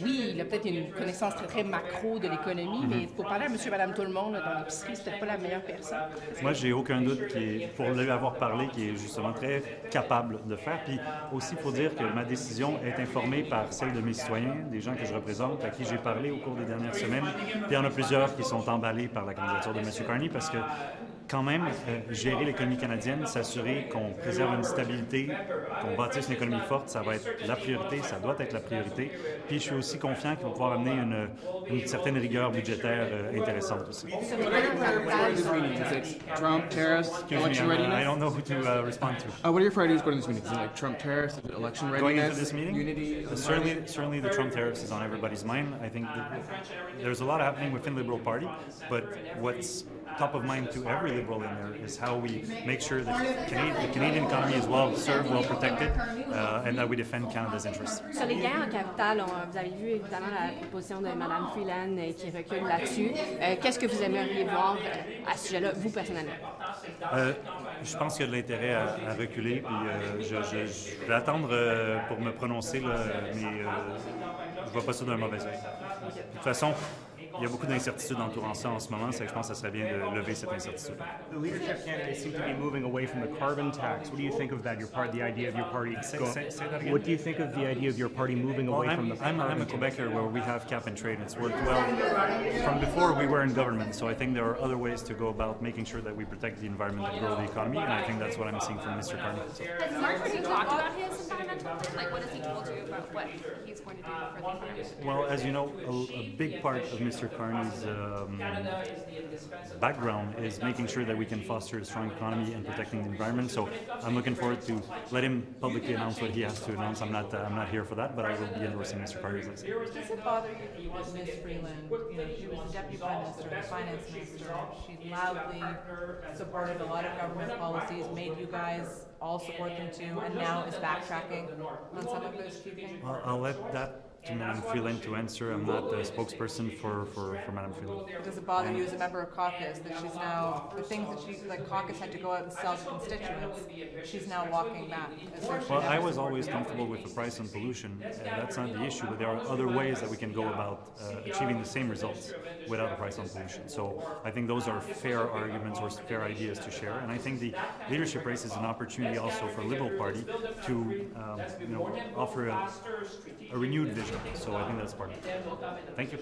oui, il a peut-être une connaissance très, très macro de l'économie, mais pour parler à monsieur, madame, tout le monde dans l'épicerie, c'est peut-être pas la meilleure personne. Moi, j'ai aucun doute pour lui avoir parlé, qui est justement très capable de faire. Puis aussi, pour dire que ma décision est informée par celle de mes citoyens, des gens que je représente, à qui j'ai parlé au cours des dernières semaines. Puis il y en a plusieurs qui sont emballés par la candidature de M. Carney, parce que quand même gérer l'économie canadienne, s'assurer qu'on préserve une stabilité, qu'on bâtisse une économie forte, ça va être la priorité, ça doit être la priorité. Puis je suis aussi confiant qu'il va pouvoir amener une certaine rigueur budgétaire intéressante aussi. Trump, tariffs, election readiness? I don't know who to respond to. What are your priorities going to this meeting? Is it like Trump tariffs, election readiness? Going into this meeting? Unity? Certainly the Trump tariffs is on everybody's mind. I think that there's a lot happening within the Liberal Party, but what's top of mind to every Liberal in there is how we make sure that the Canadian economy is well served, well protected, and that we defend Canada's interests. Sur les gains en capital, vous avez vu évidemment la proposition de Mme Freeland qui recule là-dessus. Qu'est-ce que vous aimeriez voir à ce sujet-là, vous personnellement? Je pense qu'il y a de l'intérêt à reculer, puis je vais attendre pour me prononcer, là, mais je ne vois pas ça d'un mauvais œil. De toute façon, il y a beaucoup d'incertitudes entourant ça en ce moment, c'est que je pense que ça serait bien de lever cette incertitude. The leadership candidates seem to be moving away from the carbon tax. What do you think of that? The idea of your party. Say that again. What do you think of the idea of your party moving away from the carbon tax? I'm a Quebecer where we have cap and trade. It's worked well from before we were in government. So I think there are other ways to go about making sure that we protect the environment and grow the economy. And I think that's what I'm seeing from Mr. Carney. So. Has Mark already talked about his environmental plan? Like, what has he told you about what he's going to do for the environment? Well, as you know, a big part of Mr. Carney's background is making sure that we can foster a strong economy and protecting the environment. So I'm looking forward to let him publicly announce what he has to announce. I'm not here for that, but I will be endorsing Mr. Carney. Does it bother you that Ms. Freeland, she was the Deputy Prime Minister, the Finance Minister, she loudly supported a lot of government policies, made you guys all support them too, and now is backtracking on some of those key things? Well, I'll let that to Madame Freeland to answer. I'm not a spokesperson for Madame Freeland. Does it bother you as a member of caucus that she's now, the things that she, like caucus had to go out and sell to constituents, she's now walking back? Well, I was always comfortable with the price on pollution. That's not the issue, but there are other ways that we can go about achieving the same results without a price on pollution. So I think those are fair arguments or fair ideas to share. And I think the leadership race is an opportunity also for Liberal Party to offer a renewed vision. So I think that's part of it. Thank you.